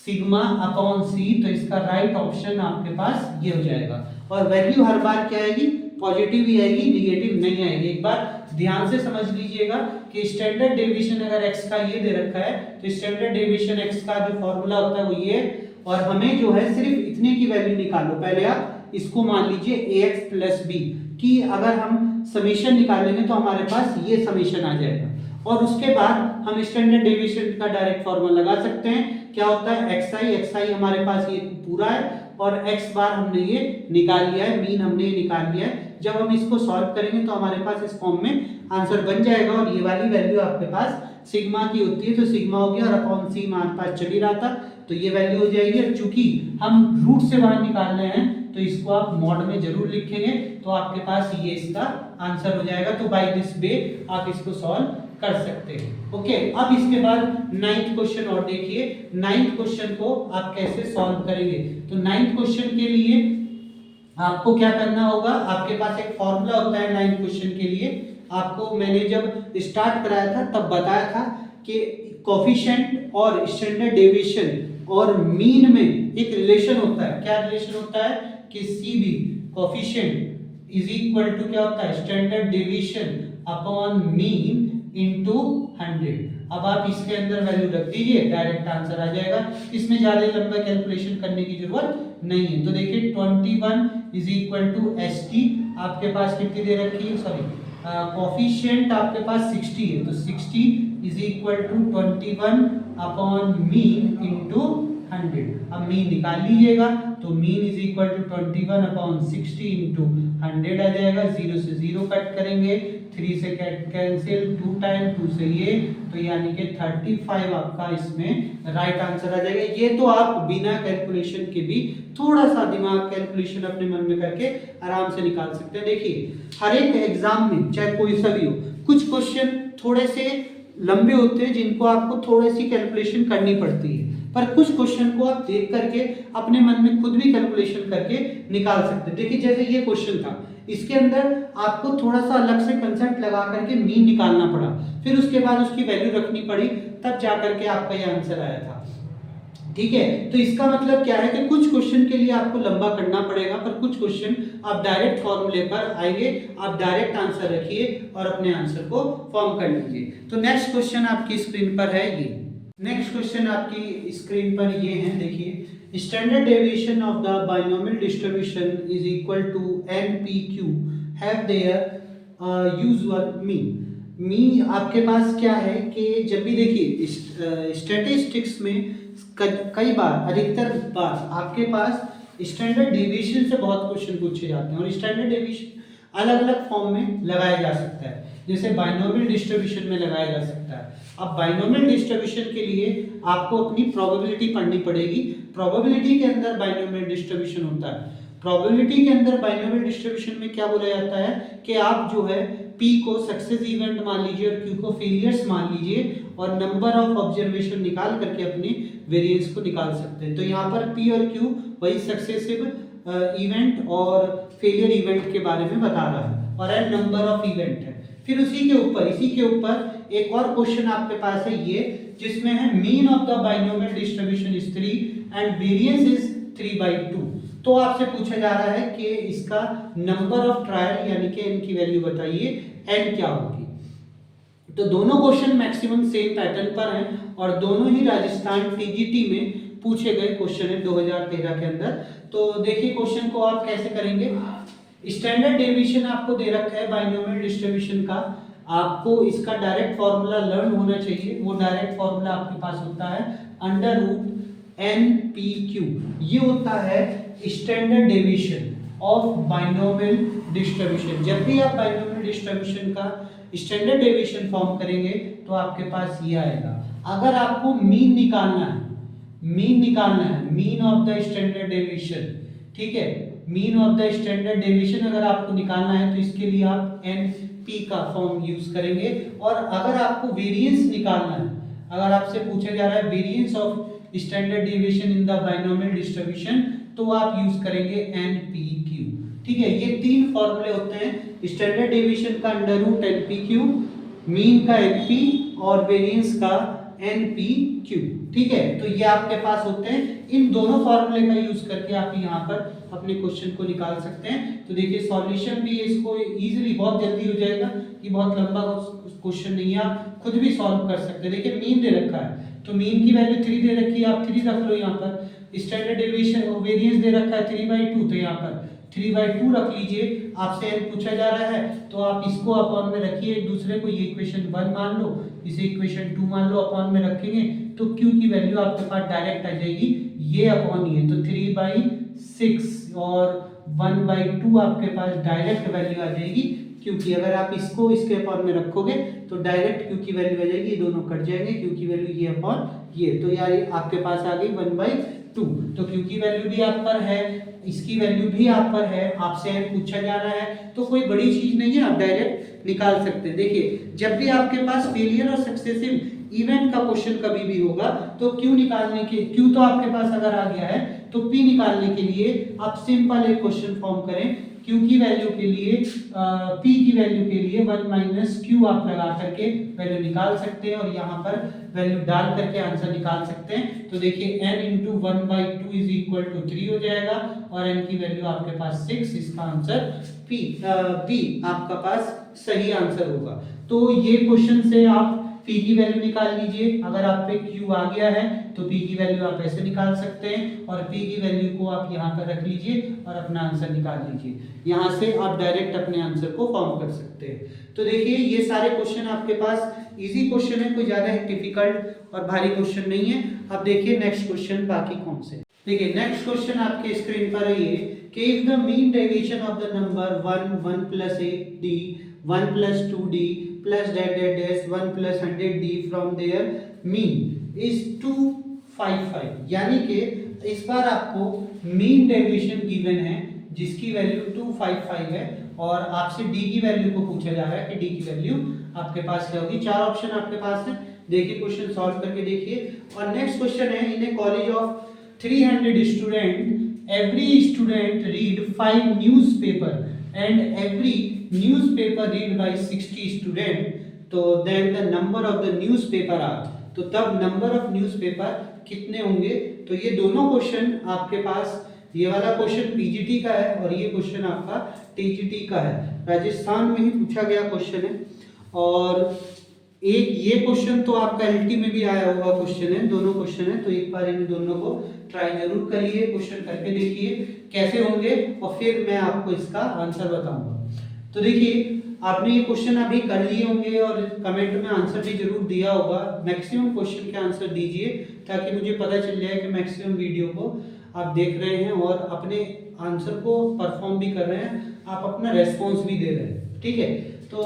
S1: सिग्मा अपॉन सी, तो इसका राइट ऑप्शन आपके पास ये हो जाएगा। और वैल्यू हर बार क्या आएगी, पॉजिटिव ही आएगी, निगेटिव नहीं आएगी। एक बार ध्यान से समझ लीजिएगा कि स्टैंडर्ड डेविएशन अगर x का ये दे रखा है, तो स्टैंडर्ड डेविएशन x का जो फॉर्मूला होता है वो ये, और हमें जो है सिर्फ इतने की वैल्यू निकालो। पहले आप इसको मान लीजिए ax प्लस बी की, अगर हम समेशन निकालेंगे तो हमारे पास ये समेशन आ जाएगा, और उसके बाद हम स्टैंडर्ड डेविएशन का डायरेक्ट फॉर्मूला लगा सकते हैं। क्या होता है, एक्स आई हमारे पास ये पूरा है, और एक्स बार हमने ये निकाल लिया है, मीन हमने ये निकाल लिया है। जब हम इसको सॉल्व करेंगे तो हमारे पास इस फॉर्म में आंसर बन जाएगा, और ये वाली वैल्यू आपके पास सिग्मा की होती है, तो सिग्मा हो गया, और अपॉन सी हमारे पास चल ही रहा था, तो ये वैल्यू हो जाएगी। और चूंकि हम रूट से बाहर निकाल रहे हैं, तो इसको आप मॉड में जरूर लिखेंगे, तो आपके पास ये इसका आंसर हो जाएगा। तो बाय दिस वे आप इसको सॉल्व कर सकते हैं। ओके, अब इसके बाद नाइन्थ क्वेश्चन और देखिए, नाइन्थ क्वेश्चन को आप कैसे सॉल्व करेंगे। तो नाइन्थ क्वेश्चन के लिए आपको क्या करना होगा, आपके पास एक फॉर्मूला होता है नाइन्थ क्वेश्चन के लिए। आपको मैंने जब स्टार्ट कराया था तब बताया था कि कोफिशिएंट और स्टैंडर्ड डेविएशन और मीन में एक रिलेशन होता है। क्या रिलेशन होता है कि CB coefficient is equal to क्या होता है, standard deviation upon mean into 100। अब आप इसके अंदर वैल्यू रख दीजिए, डायरेक्ट आंसर आ जाएगा, इसमें ज्यादा लंबा कैलकुलेशन करने की जरूरत नहीं है। तो देखिए 21 इज इक्वल टू ST, आपके पास कितनी दे रखी है, सॉरी कोफिशिएंट आपके पास 60 है, तो 60 is equal to 21 upon mean into 100। अब मीन निकाल लीजिएगा, तो mean is equal to 21 upon 60 into 100 आ जाएगा। 0 से 0 कट करेंगे, 3 से कैंसिल, 2 टाइम 2 से ये, तो यानी कि 35 आपका इसमें राइट आंसर आ जाएगा। ये तो आप बिना कैलकुलेशन के भी थोड़ा सा दिमाग कैलकुलेशन अपने मन में करके आराम से निकाल सकते हैं। देखिए हर एक एग्जाम में चाहे कोई सा भी हो, कुछ क्वेश्चन थोड़े से लंबे होते हैं जिनको आपको थोड़ी सी कैलकुलेशन करनी पड़ती है, पर कुछ क्वेश्चन को आप देख करके अपने मन में खुद भी कैलकुलेशन करके निकाल सकते हैं। देखिए जैसे ये क्वेश्चन था, इसके अंदर आपको थोड़ा सा अलग से कंसेप्ट लगा करके मीन निकालना पड़ा, फिर उसके बाद उसकी वैल्यू रखनी पड़ी, तब जा करके आपका ये आंसर आया था। ठीक है, तो इसका मतलब क्या है कि कुछ क्वेश्चन के लिए आपको लंबा करना पड़ेगा, पर कुछ क्वेश्चन आप डायरेक्ट फॉर्मूले पर आएंगे, आप डायरेक्ट आंसर रखिए और अपने आंसर को फॉर्म कर लीजिए। तो नेक्स्ट क्वेश्चन आपकी स्क्रीन पर है ये, नेक्स्ट क्वेश्चन आपकी स्क्रीन पर ये है, देखिए standard deviation of the binomial distribution is equal to NPQ have their usual mean. Mean आपके पास क्या है कि जब भी देखिए स्टैटिस्टिक्स में कई बार, अधिकतर बार आपके पास स्टैंडर्ड डेविएशन से बहुत क्वेश्चन पूछे जाते हैं, और स्टैंडर्ड डेविएशन अलग अलग फॉर्म में लगाया जा सकता है, जैसे बाइनोमियल डिस्ट्रीब्यूशन में लगाया जा सकता है। अब बाइनोमियल डिस्ट्रीब्यूशन के लिए आपको अपनी प्रोबेबिलिटी पढ़नी पड़ेगी। प्रोबेबिलिटी के अंदर बाइनोमियल डिस्ट्रीब्यूशन होता है। प्रोबेबिलिटी के अंदर बाइनोमियल डिस्ट्रीब्यूशन में क्या बोला जाता है कि आप जो है P को सक्सेस इवेंट मान लीजिए और Q को फेलियर्स मान लीजिए और नंबर ऑफ ऑब्जर्वेशन निकाल करके अपने वेरिएंस को निकाल सकते हैं। तो यहाँ पर P और Q वही सक्सेसिव इवेंट और फेलियर इवेंट के बारे में बता रहा है और n नंबर ऑफ इवेंट है। फिर इसी के ऊपर एक और क्वेश्चन आपके पास है ये, जिसमें है mean of the binomial distribution is 3 and variance is 3/2। तो आपसे पूछा जा रहा है कि इसका नंबर ऑफ ट्रायल यानी कि n की वैल्यू बताइए, n क्या होगी। तो दोनों क्वेश्चन मैक्सिमम सेम पैटर्न पर हैं और दोनों ही राजस्थान टीजीटी में पूछे गए क्वेश्चन है 2013 के अंदर। तो देखिए क्वेश्चन को आप कैसे करेंगे। स्टैंडर्ड डेविएशन आपको दे रखा है बाइनोमियल डिस्ट्रीब्यूशन का, आपको इसका डायरेक्ट फॉर्मूला लर्न होना चाहिए। वो डायरेक्ट फॉर्मूला आपके पास होता है √NPQ। ये होता है standard deviation of binomial distribution. जब भी आप बाइनोमियल डिस्ट्रीब्यूशन का स्टैंडर्ड डेविएशन फॉर्म करेंगे तो आपके पास ये आएगा। अगर आपको मीन निकालना है, mean of the standard deviation, ठीक है, mean of the standard deviation अगर आपको निकालना है तो इसके लिए आप NP का फॉर्म यूज करेंगे। और अगर आपको वेरिएंस निकालना है, अगर आपसे पूछा जा रहा है variance of standard deviation in the binomial distribution, तो आप यूज करेंगे NPQ। ठीक है, ये तीन फॉर्मूले होते हैं, स्टैंडर्ड डेविएशन का √NPQ, मीन का NP और वेरिएंस का NPQ। ठीक है, तो ये आपके पास होते हैं। इन दोनों फॉर्मूले का यूज करके आप यहाँ पर अपने क्वेश्चन को निकाल सकते हैं। तो देखिए सॉल्यूशन भी इसको इजीली बहुत जल्दी हो जाएगा, ये बहुत लंबा क्वेश्चन नहीं है, आप खुद भी सॉल्व कर सकते हैं। देखिए मीन दे रखा है तो मीन की वैल्यू 3 दे रखी है, आप 3 रख लो यहाँ पर। स्टैंडर्ड डेविएशन वेरिएंस दे रखा है 3/2, तो यहाँ पर 3/2 रख लीजिए। आपसे n पूछा जा रहा है तो आप इसको अपॉन में रखिए एक दूसरे को, ये इक्वेशन 1 मान लो, इसे इक्वेशन 2 मान लो, अपॉन में रखेंगे तो q की वैल्यू आपके पास डायरेक्ट आ जाएगी, ये अपॉन ये, तो 3/6 और 1/2 आपके पास डायरेक्ट वैल्यू आ जाएगी, क्योंकि अगर आप इसको इसके अपॉन में रखोगे तो डायरेक्ट q की वैल्यू आ जाएगी, ये दोनों कट जाएंगे, q की वैल्यू ये अपॉन ये, तो यार आपके पास आ गई 1/2। तो q की वैल्यू भी आप पर है, इसकी वैल्यू भी आप पर है, आपसे n पूछा जा रहा है तो कोई बड़ी चीज नहीं है, आप डायरेक्ट निकाल सकते हैं। देखिए जब भी आपके पास फेलियर और सक्सेसिव इवेंट का क्वेश्चन कभी भी होगा तो Q निकालने के, Q तो आपके पास अगर आ गया है तो P निकालने के लिए आप सिंपल एक क्वेश्चन फॉर्म करें। Q की वैल्यू के लिए P की वैल्यू के लिए 1 - Q आप लगा करके वैल्यू निकाल सकते हैं और यहाँ पर वैल्यू डाल करके आंसर निकाल सकते हैं। तो देखिए n × 1/2 = 3 हो जाएगा और n की वैल्यू आपके पास 6, इसका आंसर P आपका पास सही आंसर होगा। तो ये क्वेश्चन से आप P की वैल्यू निकाल लीजिए। अगर आप पे Q आ गया है तो P की वैल्यू आप ऐसे निकाल सकते हैं और P की वैल्यू को आप यहाँ पर रख लीजिए और अपना आंसर निकाल लीजिए। यहाँ से आप डायरेक्ट अपने आंसर को फॉर्म कर सकते हैं। तो देखिए ये सारे क्वेश्चन आपके पास इजी क्वेश्चन है, कोई ज़्यादा डिफिकल्ट और भारी क्वेश्चन नहीं है। अब देखिए नेक्स्ट क्वेश्चन बाकी कौन से। देखिए नेक्स्ट क्वेश्चन आपके स्क्रीन पर है ये कि if the mean deviation of the number 1 + AD 1 + 2D plus dash 1 + 100D from their mean is 255, यानी कि इस बार आपको मीन डेविएशन गिवन है जिसकी वैल्यू 255 है और आपसे D की वैल्यू को पूछा जा रहा है कि D की वैल्यू आपके पास क्या होगी। चार ऑप्शन आपके पास है, देखिए क्वेश्चन सॉल्व करके देखिए। और नेक्स्ट क्वेश्चन है, in a college of 300 student every student read 5 newspaper and every newspaper read by 60 student, तो then the number of the newspaper are, तो तब number of newspaper कितने होंगे। तो ये दोनों क्वेश्चन आपके पास, ये वाला क्वेश्चन पीजीटी का है और ये क्वेश्चन आपका टीजीटी का है, राजस्थान में ही पूछा गया क्वेश्चन है। और एक ये क्वेश्चन तो आपका एलटी में भी आया हुआ क्वेश्चन है, दोनों क्वेश्चन है, तो एक बार इन दोनों को ट्राई जरूर करिए, क्वेश्चन करके देखिए कैसे होंगे और फिर मैं आपको इसका आंसर बताऊंगा। तो देखिए आपने ये क्वेश्चन अभी कर लिए होंगे और कमेंट में आंसर भी जरूर दिया होगा। मैक्सिमम क्वेश्चन के आंसर दीजिए ताकि मुझे पता चल जाए कि मैक्सिमम वीडियो को आप देख रहे हैं और अपने आंसर को परफॉर्म भी कर रहे हैं, आप अपना रेस्पॉन्स भी दे रहे हैं। ठीक है, तो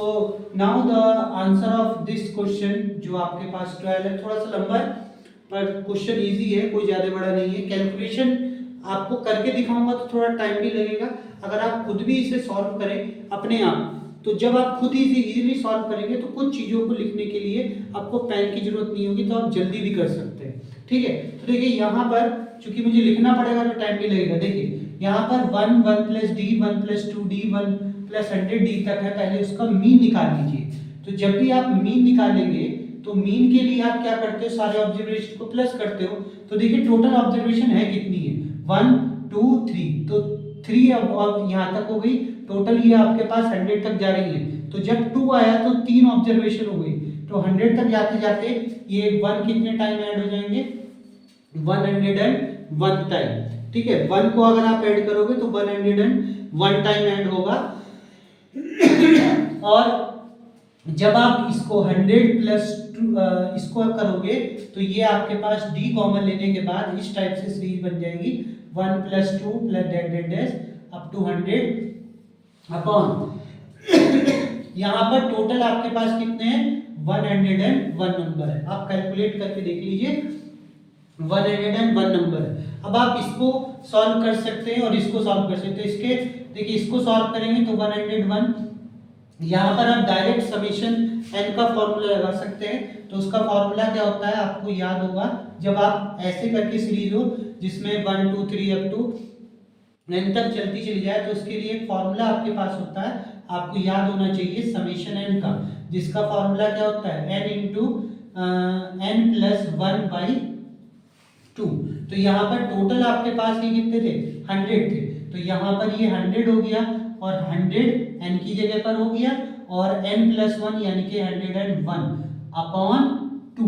S1: now the answer of this question जो आपके पास 12 है, थोड़ा सा लंबा है पर क्वेश्चन इजी है, कोई ज़्यादा बड़ा नहीं है। कैलकुलेशन आपको करके दिखाऊंगा तो थोड़ा टाइम भी लगेगा, अगर आप खुद भी इसे सॉल्व करें अपने आप तो जब आप खुद ही इजीली सॉल्व करेंगे तो कुछ चीज़ों को लिखने के लिए आपको पेन की जरूरत नहीं होगी, तो आप जल्दी भी कर सकते हैं। ठीक है, तो देखिए यहाँ पर चूंकि मुझे लिखना पड़ेगा तो टाइम भी लगेगा। देखिए यहाँ पर 1 1 plus D 1 plus 2d 1 plus 100d तक है, पहले उसका मीन निकाल लीजिए। तो जब भी आप मीन निकालेंगे तो मीन के लिए आप क्या करते हो, सारे ऑब्जर्वेशन को प्लस करते हो। तो देखिए टोटल ऑब्जर्वेशन है कितनी है, 1 2 3, तो 3 अब यहाँ तक हो गई, टोटल ये आपके पास 100 तक जा रही है। तो जब 2 आया तो 3 ऑब्जर्वेशन हो गई, तो 100 तक जाते जाते ये 1 कितने टाइम ऐड हो जाएंगे, 101 टाइम। ठीक है, 1 को अगर आप ऐड करोगे तो 101 टाइम ऐड होगा। और जब आप इसको 100 प्लस इसको करोगे तो ये आपके पास d कॉमन लेने के बाद इस टाइप से सीरीज बन जाएगी, 1 plus 2 plus dash dash up to 100 upon यहाँ पर टोटल आपके पास कितने हैं, 101 नंबर है। आप कैलकुलेट करके देख लीजिए, 101 नंबर है। अब आप इसको सॉल्व कर सकते हैं और इसको सॉल्व कर सकते हैं। इसके देखिए इसको सॉल्व करेंगे तो 101, यहाँ पर आप डायरेक्ट समीशन n का फॉर्मूला लगा सकते हैं। तो उसका फॉर्मूला क्या होता है आपको याद होगा, जब आप ऐसे करके सीरीज हो जिसमें 1 2 3 अप टू n तक चलती चली जाए, तो उसके लिए एक फॉर्मूला आपके पास होता है, आपको याद होना चाहिए समीशन n का, जिसका फॉर्मूला क्या होता है, n into n plus 1 by 2। तो यहाँ पर टोटल आपके पास ये कितने थे, 100 थे। तो यहाँ पर ये 100 हो गया और 100 n की जगह पर हो गया और n प्लस 1 यानी कि 101 अपॉन 2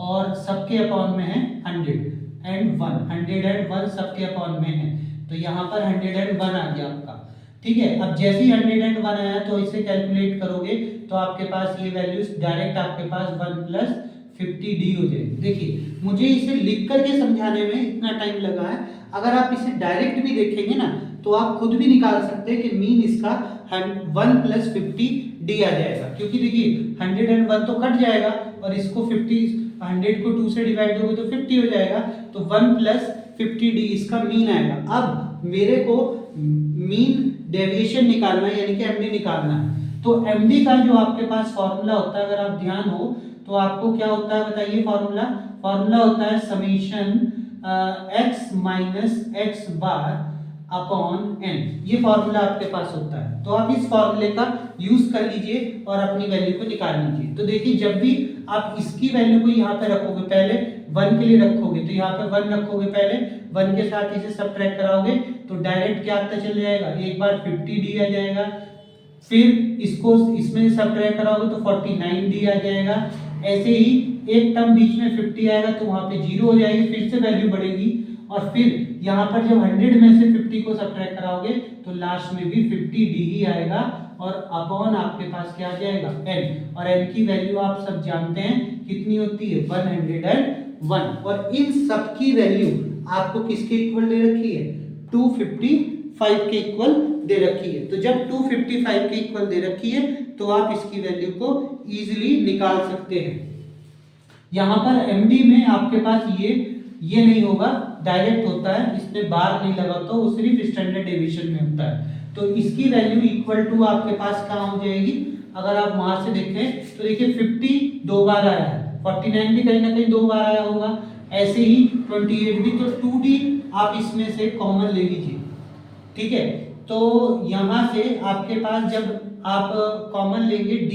S1: और सबके अपॉन में है 101 सबके अपॉन में है। तो यहाँ पर 101 आ गया आपका। ठीक है, अब जैसे ही 101 आया तो इसे कैलकुलेट करोगे तो आपके पास ये वैल्यूज डायरेक्ट आपके पास 1 प्लस 50d हो जाएगी। देखिए मुझे इसे लिख करके समझाने में इतना टाइम लगा है, अगर आप इसे डायरेक्ट भी देखेंगे ना तो आप खुद भी निकाल सकते हैं कि मीन इसका 1 प्लस 50d आ जाएगा, क्योंकि देखिए 101 तो कट जाएगा और इसको 100 को 2 से डिवाइड होगे तो 50 हो जाएगा, तो 1 प्लस 50d इसका मीन आएगा। अब मेरे को मीन डेविएशन निकालना है यानी कि एमडी निकालना है। तो एमडी का जो आपके पास फॉर्मूला होता है, अगर आप ध्यान हो तो आपको क्या होता है बताइए, फॉर्मूला होता है summation x minus X bar upon n। ये फॉर्मूला आपके पास होता है, तो आप इस फॉर्मूले का यूज कर लीजिए और अपनी वैल्यू को निकाल लीजिए। तो देखिए जब भी आप इसकी वैल्यू को यहाँ पे रखोगे, पहले 1 के लिए रखोगे तो यहाँ पे 1 रखोगे, पहले 1 के साथ इसे सब्ट्रैक्ट कराओगे तो डायरेक्ट क्या आता चल जाएगा, एक बार 50d आ जाएगा, फिर इसको इसमें सब्ट्रैक्ट कराओगे तो 49d आ जाएगा। ऐसे ही एक टर्म बीच में 50 आएगा तो वहां पे 0 हो जाएगी, फिर से वैल्यू बढ़ेगी और फिर यहाँ पर जब 100 में से 50 को सब्ट्रैक्ट कराओगे तो लास्ट में भी 50d ही आएगा और अपॉन आपके पास क्या आ जाएगा, n। और n की वैल्यू आप सब जानते हैं कितनी होती है, 101। और इन सब की वैल्यू आपको किसके इक्वल दे रखी है, 255 के इक्वल दे रखी है। तो जब 255 के इक्वल दे रखी है तो आप इसकी वैल्यू को इजीली निकाल सकते हैं। यहाँ पर एमडी में आपके पास ये नहीं होगा, डायरेक्ट होता है, इसमें बार नहीं लगा तो वो सिर्फ स्टैंडर्ड डेविएशन में होता है। तो इसकी वैल्यू इक्वल टू आपके पास कहाँ हो जाएगी, अगर आप वहां से देखें तो देखिए 50 2 बार आया है, 49 भी कहीं ना कहीं 2 बार आया होगा, ऐसे ही 28 भी, तो 2d आप इसमें से कॉमन ले लीजिए। ठीक है, तो यहाँ से आपके पास जब आप कॉमन लेंगे d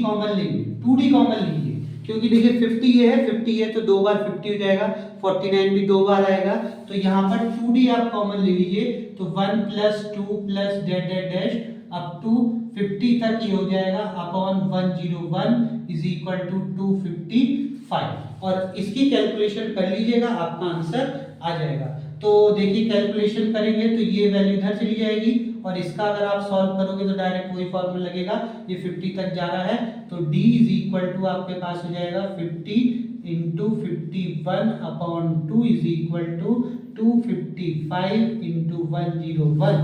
S1: कॉमन लेंगे, 2d कॉमन लीजिए, क्योंकि देखिए 50 ये है, 50 है तो 2 बार 50 हो जाएगा, 49 भी 2 बार आएगा, तो यहाँ पर 2d आप कॉमन ले लीजिए तो 1 plus 2 plus dash dash dash up to 50 तक ये हो जाएगा अपॉन 101 इज इक्वल टू 255। और इसकी कैलकुलेशन कर लीजिएगा, आपका आंसर आ जाएगा। तो देखिए कैलकुलेशन करेंगे तो ये वैल्यू इधर चली जाएगी और इसका अगर आप सॉल्व करोगे तो डायरेक्ट वही फॉर्मूला लगेगा, ये 50 तक जा रहा है तो d इज इक्वल टू आपके पास हो जाएगा 50 into 51 upon 2 is equal to 255 into 101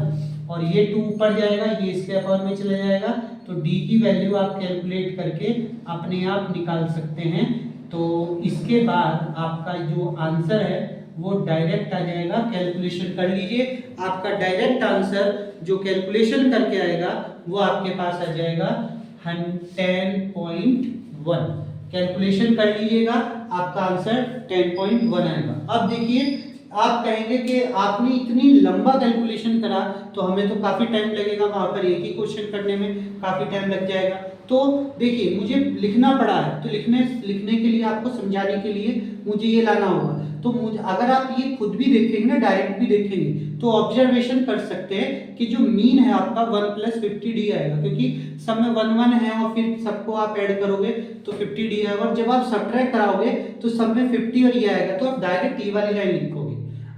S1: और ये 2 ऊपर जाएगा, ये इसके अपॉन में चला जाएगा, तो d की वैल्यू आप कैलकुलेट करके अपने आप निकाल सकते हैं। तो इसके बाद आपका जो आंसर है वो डायरेक्ट आ जाएगा, कैलकुलेशन कर लीजिए, आपका डायरेक्ट आंसर जो कैलकुलेशन करके आएगा वो आपके पास आ जाएगा 10.1। कैलकुलेशन कर लीजिएगा, आपका आंसर 10.1 आएगा। अब देखिए, आप कहेंगे कि आपने इतनी लंबा कैलकुलेशन करा तो हमें तो काफ़ी टाइम लगेगा, वहाँ पर एक ही क्वेश्चन करने में काफ़ी टाइम लग जाएगा। तो देखिए, मुझे लिखना पड़ा है, तो लिखने के लिए, आपको समझाने के लिए मुझे ये लाना होगा। तो मुझे, अगर आप ये खुद भी देखेंगे ना, डायरेक्ट भी देखेंगे, तो ऑब्जर्वेशन कर सकते हैं कि जो मीन है आपका 1 + 50d आएगा, क्योंकि सब में 1 1 है और फिर सबको आप ऐड करोगे तो 50d आएगा, और जब आप सब्ट्रैक्ट कराओगे तो सब में 50 और ये आएगा, तो आप डायरेक्ट ये वाली लाइन लिखोगे।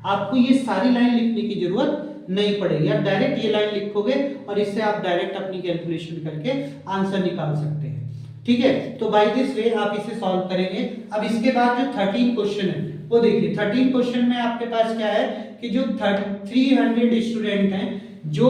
S1: आपको ये सारी लाइन लिखने की जरूरत नहीं पड़ेगी, आप डायरेक्ट ये लाइन लिखोगे और इससे आप डायरेक्ट अपनी कैलकुलेशन करके आंसर निकाल सकते हैं। ठीक है, तो बाय दिस वे आप इसे सॉल्व करेंगे। अब इसके बाद जो 13 क्वेश्चन है वो देखिए। 13 क्वेश्चन में आपके पास क्या है कि जो 300 स्टूडेंट हैं, जो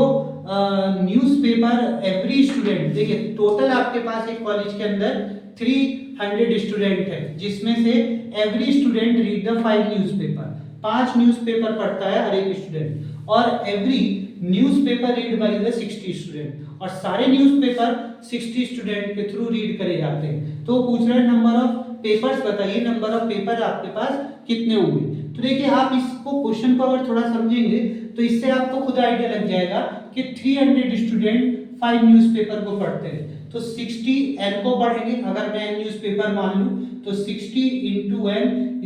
S1: न्यूज़पेपर एवरी स्टूडेंट, देखिए टोटल आपके पास एक कॉलेज के अंदर 300 स्टूडेंट है, जिसमें से every student read the 5 newspaper, 5 newspaper पढ़ता है हर एक स्टूडेंट, और every newspaper read by the 60 student, और सारे न्यूज़पेपर 60 स्टूडेंट के थ्रू रीड करे जाते हैं। तो पूछ रहे हैं नंबर ऑफ पेपर्स बताइए, नंबर ऑफ पेपर आपके पास कितने होंगे। तो देखिए, आप इसको क्वेश्चन को अगर थोड़ा समझेंगे तो इससे आपको खुद आइडिया लग जाएगा कि 300 स्टूडेंट 5 न्यूज़पेपर को पढ़ते हैं, तो 60 n को पढ़ेंगे। अगर मैं न्यूज़पेपर मान लूं तो 60 × n =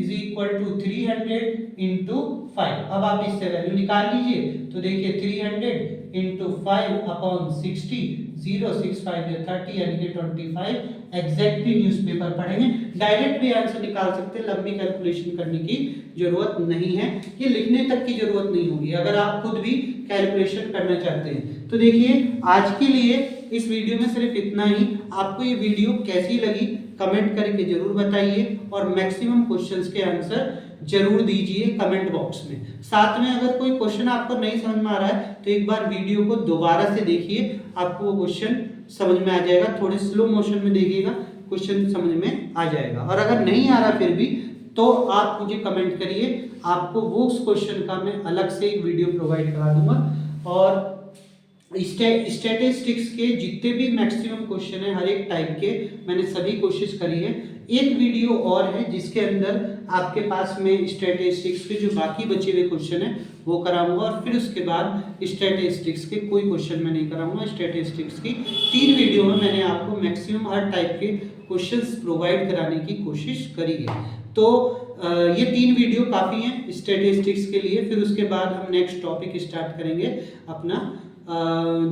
S1: 300 × 5। अब आप इससे वैल्यू निकाल लीजिए, तो देखिए 300 × 5/60, 0 6 5 30, यानी कि 25 एग्जैक्टली न्यूज़पेपर पढ़ेंगे। डायरेक्ट भी आंसर निकाल सकते हैं, लंबी कैलकुलेशन करने की जरूरत नहीं है, ये लिखने तक की जरूरत नहीं होगी अगर आप खुद भी कैलकुलेशन करना चाहते हैं। तो देखिए, आज के लिए इस वीडियो में सिर्फ इतना ही। आपको ये वीडियो कैसी लगी कमेंट करके जरूर बताइए, और मैक्सिमम क्वेश्चंस के आंसर जरूर दीजिए कमेंट बॉक्स में। साथ में अगर कोई क्वेश्चन आपको नहीं समझ में आ रहा है तो एक बार वीडियो को दोबारा से देखिए, आपको वो क्वेश्चन समझ में आ जाएगा। थोड़े स्लो मोशन में देखिएगा, क्वेश्चन समझ में आ जाएगा। और अगर नहीं आ रहा फिर भी, तो आप मुझे कमेंट करिए, आपको वो क्वेश्चन का मैं अलग से एक वीडियो प्रोवाइड करा दूंगा। और स्टैटिस्टिक्स के जितने भी मैक्सिमम क्वेश्चन है हर एक टाइप के, मैंने सभी कोशिश करी है। एक वीडियो और है जिसके अंदर आपके पास में स्टैटिस्टिक्स के जो बाकी बचे हुए क्वेश्चन है वो कराऊंगा, और फिर उसके बाद स्टैटिस्टिक्स के कोई क्वेश्चन मैं नहीं कराऊंगा। स्टैटिस्टिक्स की 3 वीडियो में मैंने आपको मैक्सिमम हर टाइप के क्वेश्चंस प्रोवाइड कराने की कोशिश करी है। तो ये 3 वीडियो काफ़ी हैं स्टैटिस्टिक्स के लिए। फिर उसके बाद हम नेक्स्ट टॉपिक स्टार्ट करेंगे अपना,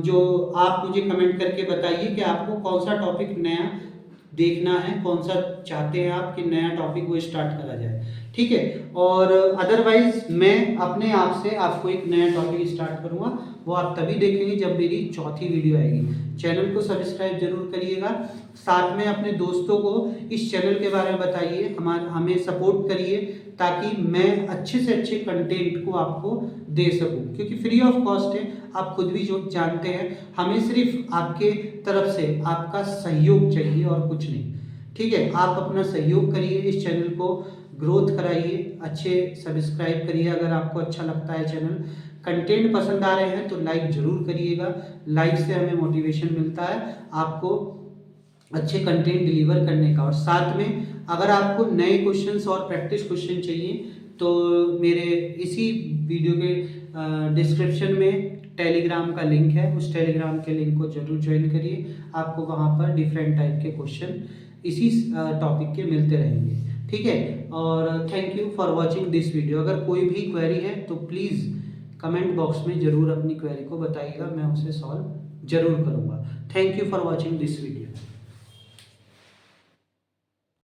S1: जो आप मुझे कमेंट करके बताइए कि आपको कौन सा टॉपिक नया देखना है, कौन सा चाहते हैं आप कि नया टॉपिक वो स्टार्ट करा जाए। ठीक है, और अदरवाइज मैं अपने आप से आपको एक नया टॉपिक स्टार्ट करूंगा, वो आप तभी देखेंगे जब मेरी 4थी वीडियो आएगी। चैनल को सब्सक्राइब जरूर करिएगा, साथ में अपने दोस्तों को इस चैनल के बारे में बताइए, हमें सपोर्ट करिए, ताकि मैं अच्छे से अच्छे कंटेंट को आपको दे सकूं, क्योंकि फ्री ऑफ कॉस्ट है। आप खुद भी जो जानते हैं, हमें सिर्फ आपके तरफ से आपका सहयोग चाहिए और कुछ नहीं। ठीक है, आप अपना सहयोग करिए, इस चैनल को ग्रोथ कराइए, अच्छे सब्सक्राइब करिए। अगर आपको अच्छा लगता है चैनल, कंटेंट पसंद आ रहे हैं तो लाइक जरूर करिएगा। लाइक से हमें मोटिवेशन मिलता है आपको अच्छे कंटेंट डिलीवर करने का। और साथ में अगर आपको नए क्वेश्चंस और प्रैक्टिस क्वेश्चन चाहिए तो मेरे इसी वीडियो के डिस्क्रिप्शन में टेलीग्राम का लिंक है, उस टेलीग्राम के लिंक को जरूर ज्वाइन करिए। आपको वहाँ पर डिफरेंट टाइप के क्वेश्चन इसी टॉपिक के मिलते रहेंगे। ठीक है, और thank you for watching this video. अगर कोई भी क्वेरी है तो प्लीज़ कमेंट बॉक्स में ज़रूर अपनी क्वेरी को बताइएगा, मैं उसे सॉल्व जरूर करूँगा। Thank you for watching this video.